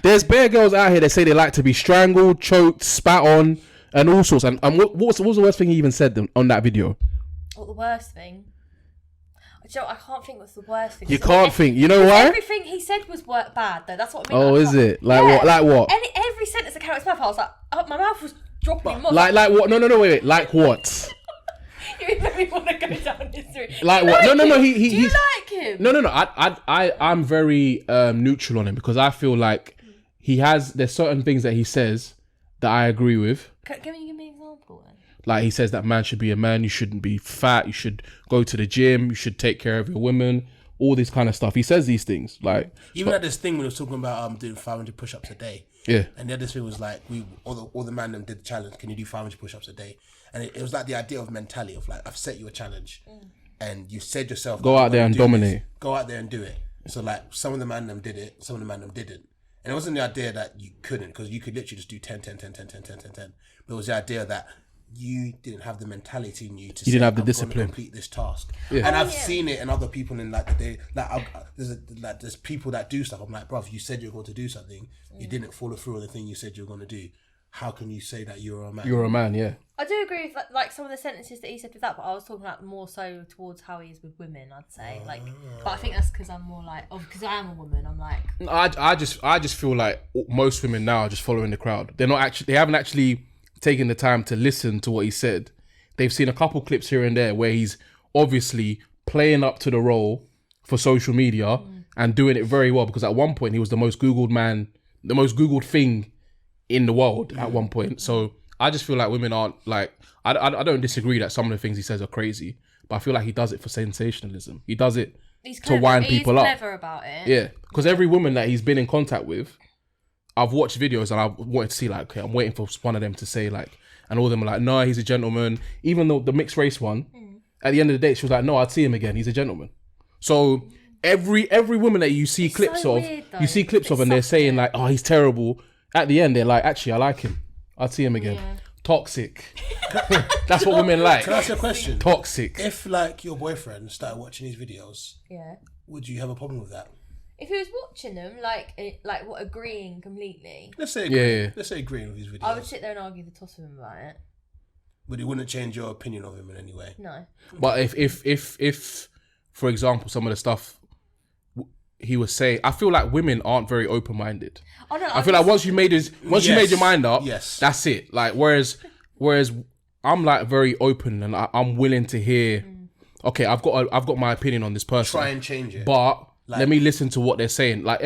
There's bare girls out here that say they like to be strangled, choked, spat on, and all sorts. And what was the worst thing he even said on that video? What the worst thing? I can't think what's the worst thing. You can't think. You know why? Everything he said was bad though. That's what I mean. Oh, is it? Like what? Every sentence that came out of his mouth, I was like, my mouth was dropping more. Like what? No, wait. Like what? You really want to go down this route. Like what? No. Do you He's, like him? No. I'm very neutral on him because I feel like there's certain things that he says that I agree with. Give me an example then. Like he says that man should be a man, you shouldn't be fat, you should go to the gym, you should take care of your women, all this kind of stuff. He says these things. Like even at this thing when he was talking about doing 500 push-ups a day. Yeah. And the other thing was like all the man them did the challenge. Can you do 500 push-ups a day? And it was like the idea of mentality of like I've set you a challenge, and you said yourself go out there and dominate. Go out there and do it. So like some of the man them did it, some of the man them didn't. And it wasn't the idea that you couldn't, because you could literally just do 10. But it was the idea that you didn't have the mentality in you to didn't have the I'm discipline gonna complete this task. Yeah. And I've seen it in other people in like the day. There's people that do stuff. I'm like, bruv, you said you're going to do something, you didn't follow through on the thing you said you're going to do. How can you say that you're a man? You're a man, yeah. I do agree with like some of the sentences that he said with that, but I was talking about more so towards how he is with women. I'd say but I think that's because I'm more like, because I am a woman. I'm like, I just feel like most women now are just following the crowd. They haven't actually taken the time to listen to what he said. They've seen a couple clips here and there where he's obviously playing up to the role for social media and doing it very well, because at one point he was the most Googled thing in the world at one point. So I just feel like women aren't like, I don't disagree that some of the things he says are crazy, but I feel like he does it for sensationalism. He does it to wind people up. He's clever about it. Yeah, because every woman that he's been in contact with, I've watched videos and I wanted to see like, okay, I'm waiting for one of them to say like, and all of them are like, no, he's a gentleman. Even though the mixed race one, at the end of the day, she was like, no, I'd see him again. He's a gentleman. So every woman that you see clips so of, weird, though. you see clips of, and they're saying like, oh, he's terrible. At the end, they're like, actually, I like him. I'd see him again. Yeah. Toxic. That's what women like. Can I ask you a question? Toxic. If like your boyfriend started watching these videos, would you have a problem with that? If he was watching them, like what, agreeing completely, Let's say let's say agreeing with his videos. I would sit there and argue the toss with him about it. But it wouldn't change your opinion of him in any way. No. But if for example, some of the stuff he was saying, I feel like women aren't very open-minded. Oh, no, I feel like once you made your mind up, yes, that's it. Like whereas I'm like very open and I'm willing to hear. Okay, I've got my opinion on this person. Try and change it, but let me listen to what they're saying. Like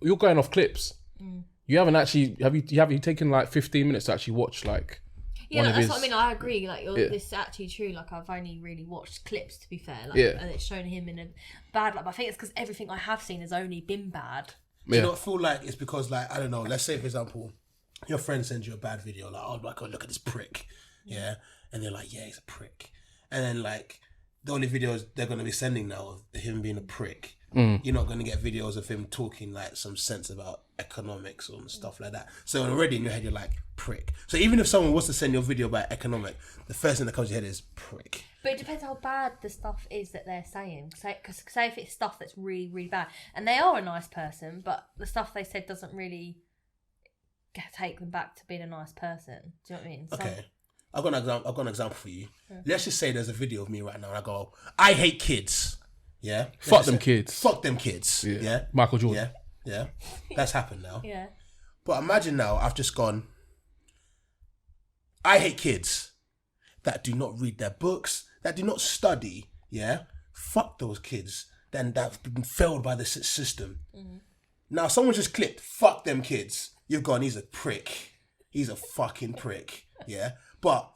you're going off clips. You haven't actually have you taken like 15 minutes to actually watch like. Yeah, that's what I mean. I agree. Like, this is actually true. Like, I've only really watched clips, to be fair. Like, and it's shown him in a bad light. But I think it's because everything I have seen has only been bad. Do you not feel like it's because, like, I don't know, let's say, for example, your friend sends you a bad video, like, oh my God, look at this prick. Yeah. And they're like, yeah, he's a prick. And then, like, the only videos they're going to be sending now of him being a prick. You're not going to get videos of him talking like some sense about economics or stuff like that. So already in your head, you're like, prick. So even if someone was to send your video about economic, the first thing that comes to your head is prick. But it depends how bad the stuff is that they're saying. Because say if it's stuff that's really, really bad, and they are a nice person, but the stuff they said doesn't really take them back to being a nice person. Do you know what I mean? Okay. I've got an example for you. Let's just say there's a video of me right now and I go, I hate kids. Yeah. Fuck them kids. Fuck them kids. Yeah. Michael Jordan. Yeah. That's happened now. Yeah. But imagine now I've just gone, I hate kids that do not read their books, that do not study. Yeah. Fuck those kids that have been failed by the system. Now someone just clicked, fuck them kids. You've gone, he's a prick. He's a fucking prick. Yeah. But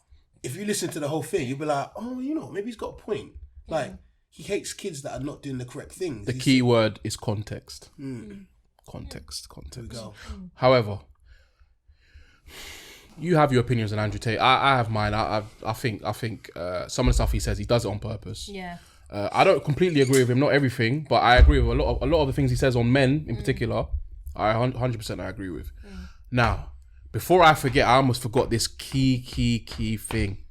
if you listen to the whole thing, you'll be like, oh, you know, maybe he's got a point. Like, he hates kids that are not doing the correct things. The key word is context. Context. There we go. However, you have your opinions on Andrew Tate. I have mine. I think some of the stuff he says, he does it on purpose. Yeah. I don't completely agree with him, not everything, but I agree with a lot of the things he says on men in particular. I 100% I agree with. Now, before I forget, I almost forgot this key thing.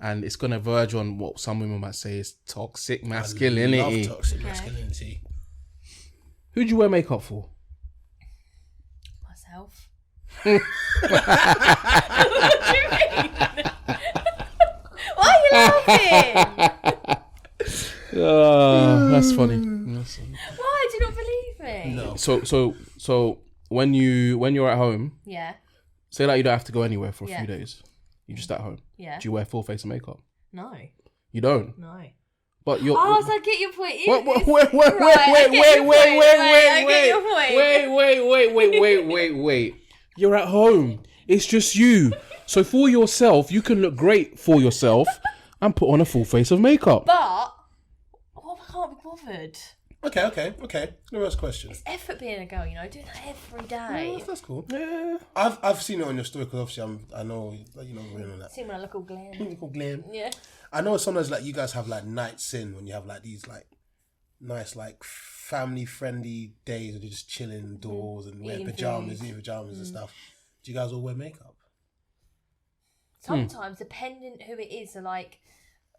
And it's going to verge on what some women might say is toxic masculinity. I love toxic masculinity. Who'd you wear makeup for? Myself. What do you mean? Why are you laughing? That's funny. Why do you not believe me? No. So when you're at home, Yeah. say like you don't have to go anywhere for a few days. You're just at home. Yeah. Do you wear full face of makeup? No. You don't. No. But you're. Oh, so I get your point. Wait, wait. You're at home. It's just you. So for yourself, you can look great for yourself and put on a full face of makeup. But I can't be bothered. Okay. Next question. It's effort being a girl, you know, doing that every day. Yeah, that's cool. Yeah. I've seen it on your story because obviously I know you know we're on that. See when I look all glam. Look all glam. Yeah. I know sometimes like you guys have like nights in when you have like these like nice like family friendly days and you're just chilling indoors and wearing Eating pajamas food. and stuff. Do you guys all wear makeup? Sometimes, depending who it is, so like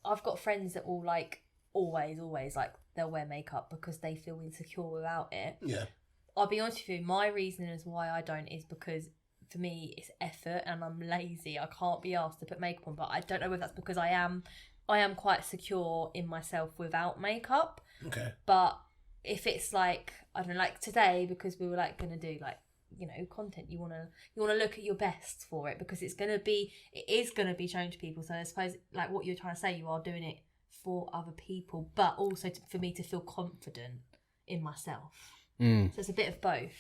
I've got friends that will like always like they'll wear makeup because they feel insecure without it. Yeah. I'll be honest with you, my reasoning as why I don't is because for me it's effort and I'm lazy. I can't be asked to put makeup on, but I don't know whether that's because I am quite secure in myself without makeup. Okay. But if it's like, I don't know, like today, because we were like gonna do like, you know, content, you wanna look at your best for it because it is gonna be shown to people. So I suppose like what you're trying to say, you are doing it for other people, but also for me to feel confident in myself. So it's a bit of both.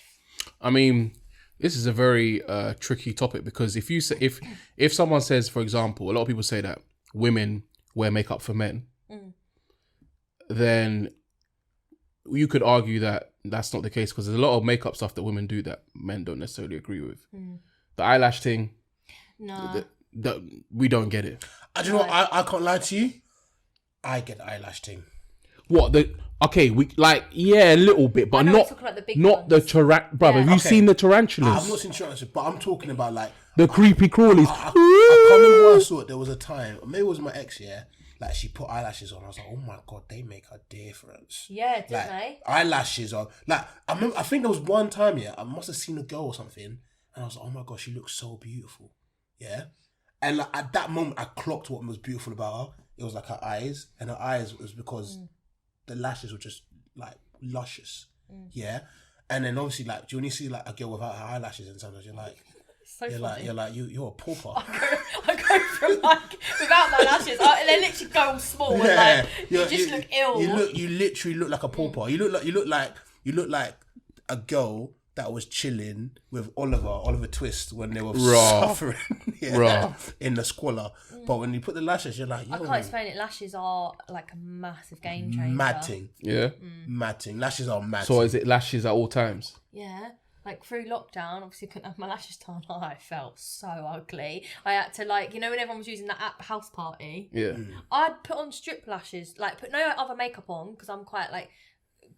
I mean, this is a very tricky topic because if you say if someone says, for example, a lot of people say that women wear makeup for men, then you could argue that that's not the case because there's a lot of makeup stuff that women do that men don't necessarily agree with. The eyelash thing, no, we don't get it. Do you know what? I can't lie to you. I get the eyelash thing. What the? Okay, we like a little bit, but not the tarantula. Brother, have you seen the tarantulas? I've not seen tarantulas, but I'm talking about like the creepy crawlies. I can't remember where I saw it. There was a time, maybe it was my ex. Yeah, like she put eyelashes on. I was like, oh my god, they make a difference. Yeah, didn't like, they? Eyelashes on. Like I remember, I think there was one time. Yeah, I must have seen a girl or something, and I was like, oh my god, she looks so beautiful. Yeah, and like, at that moment, I clocked what was beautiful about her. It was like her eyes, and her eyes was because the lashes were just like luscious. Yeah, and then obviously like when you see like a girl without her eyelashes, and sometimes you're like, you're a pauper. I go from like without my lashes, they literally go all small and like you just look ill. You literally look like a pauper. You look like a girl that was chilling with Oliver Twist when they were suffering in the squalor. But when you put the lashes, you're like, yo, I can't explain it. Lashes are like a massive game changer. Matting. Yeah. Matting. Lashes are matting. So is it lashes at all times? Yeah. Like through lockdown, obviously couldn't have my lashes done. I felt so ugly. I had to like, you know when everyone was using that app House Party? Yeah. I'd put on strip lashes, like put no other makeup on because I'm quite like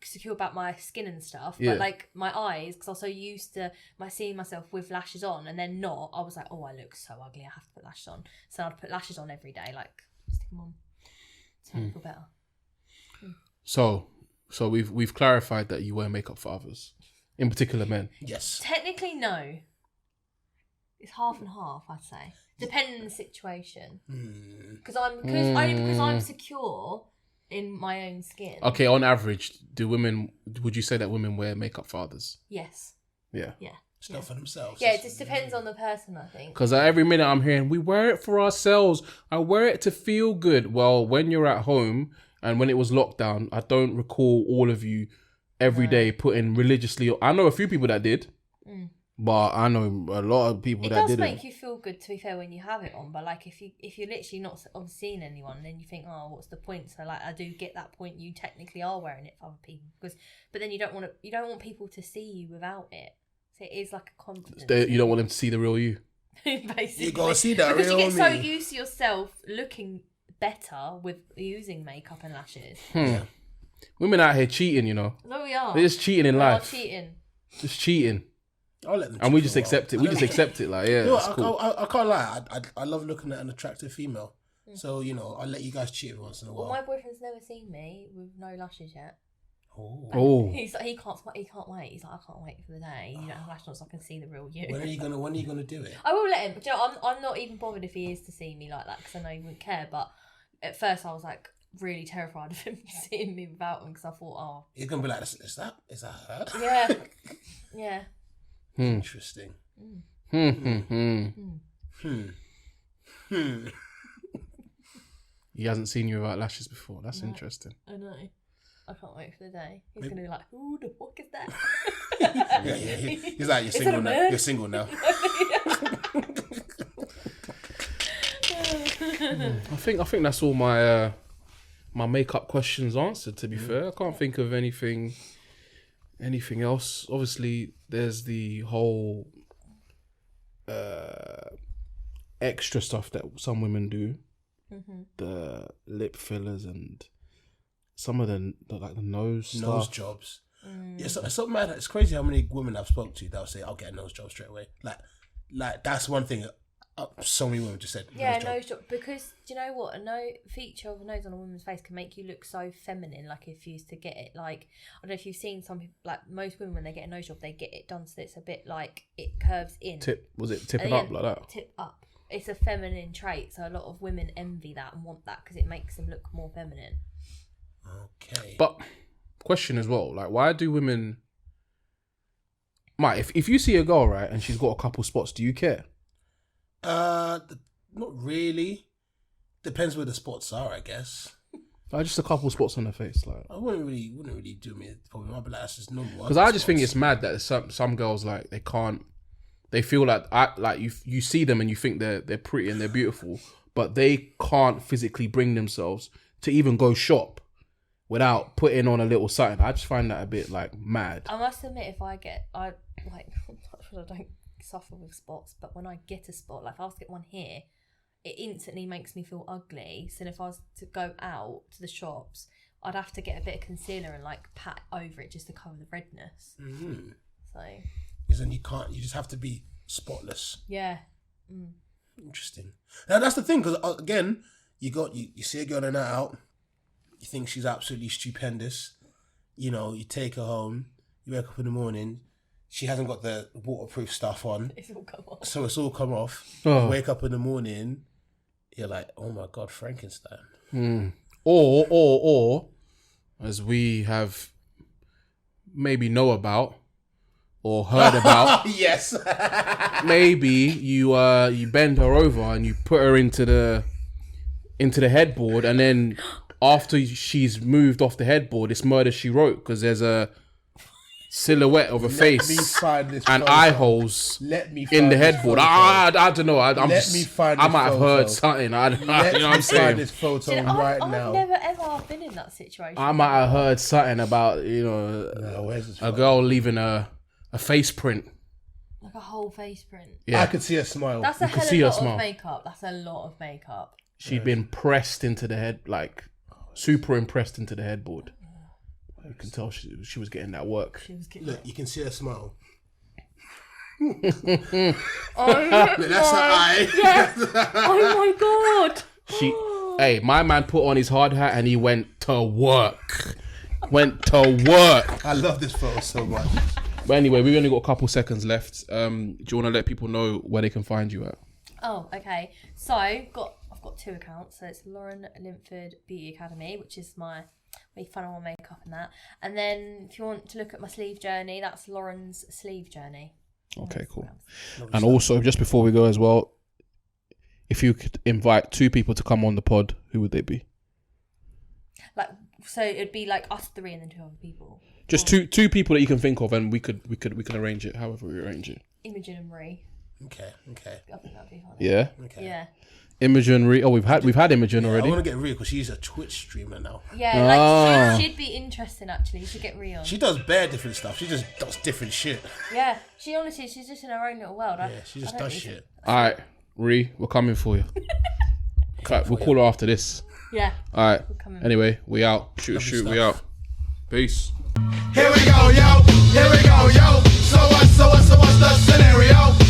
secure about my skin and stuff, but like my eyes, because I was so used to seeing myself with lashes on and then not, I was like, oh, I look so ugly, I have to put lashes on. So I'd put lashes on every day, like stick them on to make me feel better. So we've clarified that you wear makeup for others, in particular men. Yes. Technically, no. It's half and half, I'd say, depending on the situation. Because I'm secure in my own skin. Okay, on average, would you say that women wear makeup for others? Yes. Yeah. It's not for themselves. Yeah, it just depends on the person, I think. Because every minute I'm hearing, we wear it for ourselves. I wear it to feel good. Well, when you're at home and when it was lockdown, I don't recall all of you every day putting religiously. I know a few people that did. But I know a lot of people that didn't. It does make you feel good, to be fair, when you have it on. But like, if you're literally not seeing anyone, then you think, oh, what's the point? So like, I do get that point. You technically are wearing it for other people, but then you don't want people to see you without it. So it is like a confidence. You don't want them to see the real you. Basically, you gotta see that because real you get me. so used to yourself looking better with using makeup and lashes. Women out here cheating, you know. No, we are. They're just cheating in life. Cheating. Just cheating. I'll let them. And we just accept it. We just accept it. Like, yeah, it's cool. I can't lie. I love looking at an attractive female. So you know, I'll let you guys cheat once in a while. Well, my boyfriend's never seen me with no lashes yet. Oh. He's like, he can't wait. He's like, I can't wait for the day you don't have lashes on so I can see the real you. When are you gonna do it? I will let him. But you know, I'm not even bothered if he is to see me like that because I know he wouldn't care. But at first I was like really terrified of him seeing me without him because I thought, oh, he's gonna be like, is that her? Yeah, yeah. Interesting. He hasn't seen you without lashes before. That's interesting. I know. I can't wait for the day. He's going to be like, who the fuck is that? He's like, you're single now. You're single now. I think that's all my my makeup questions answered. To be fair, I can't think of anything else. Obviously, there's the whole extra stuff that some women do, the lip fillers and some of the like the nose jobs. Yeah, it's so mad. It's crazy how many women I've spoke to that'll say, "I'll get a nose job straight away." Like that's one thing. So many women just said, nose job. Because do you know what? A feature of a nose on a woman's face can make you look so feminine. Like if you used to get it, like I don't know if you've seen some people, like most women when they get a nose job, they get it done so it's a bit like it curves in. Tipping up like that? Tip up. It's a feminine trait, so a lot of women envy that and want that because it makes them look more feminine. Okay. But question as well, like why do women? Mate, if you see a girl right and she's got a couple spots, do you care? Not really. Depends where the spots are, I guess. Just a couple spots on her face, like. I wouldn't really do me a problem. I'd be like, that's just normal. Because I just think it's mad that some girls like they feel like you see them and you think they're pretty and they're beautiful, but they can't physically bring themselves to even go shop without putting on a little something. I just find that a bit like mad. I must admit, I don't suffer with spots, but when I get a spot, like if I was to get one here, it instantly makes me feel ugly. So if I was to go out to the shops, I'd have to get a bit of concealer and like pat over it just to cover the redness. Mm-hmm. So because then you just have to be spotless. Yeah. Interesting. Now that's the thing, because again, you see a girl on a night out, you think she's absolutely stupendous, you take her home, you wake up in the morning, she hasn't got the waterproof stuff on. It's all come off. So it's all come off. Oh. You wake up in the morning, you're like, oh my God, Frankenstein. Or as we have maybe know about or heard about. Yes. Maybe you bend her over and you put her into the headboard, and then after she's moved off the headboard, it's Murder She Wrote, because there's a silhouette of a face and eye holes in the headboard. I don't know. I might have heard something. You know what I'm saying? This photo I've never ever been in that situation. I might have heard something about a girl leaving a face print. Like a whole face print. Yeah, I could see a smile. That's a hell of a lot of makeup. That's a lot of makeup. She'd been pressed into the head, like super impressed into the headboard. You can tell she was getting that work. Look, you can see her smile. Oh, that's her eye. Yes. Oh my God. Hey, my man put on his hard hat and he went to work. I love this photo so much. But anyway, we've only got a couple seconds left. Do you want to let people know where they can find you at? Oh, okay. So I've got 2 accounts. So it's Lauren Linford Beauty Academy, which is my make fun of my makeup and that. And then if you want to look at my sleeve journey, that's Lauren's sleeve journey. Okay, cool. And also, just before we go as well, if you could invite 2 people to come on the pod, who would they be? Like, so it'd be like us 3 and then 2 other people. Just two people that you can think of, and we can arrange it however we arrange it. Imogen and Marie. Okay. I think that'd be fun. Yeah. Okay. Yeah. Imogen, Ree. Oh, we've had Imogen already. I want to get Ree because she's a Twitch streamer now. Yeah, like she'd be interesting actually. You should get Ree on. She does bare different stuff. She just does different shit. Yeah, she's just in her own little world. Yeah, she just does shit. All right, Ree, we're coming for you. We'll call her after this. Yeah. All right. Anyway, we out. Shoot. We out. Peace. Here we go, yo. So what's the scenario?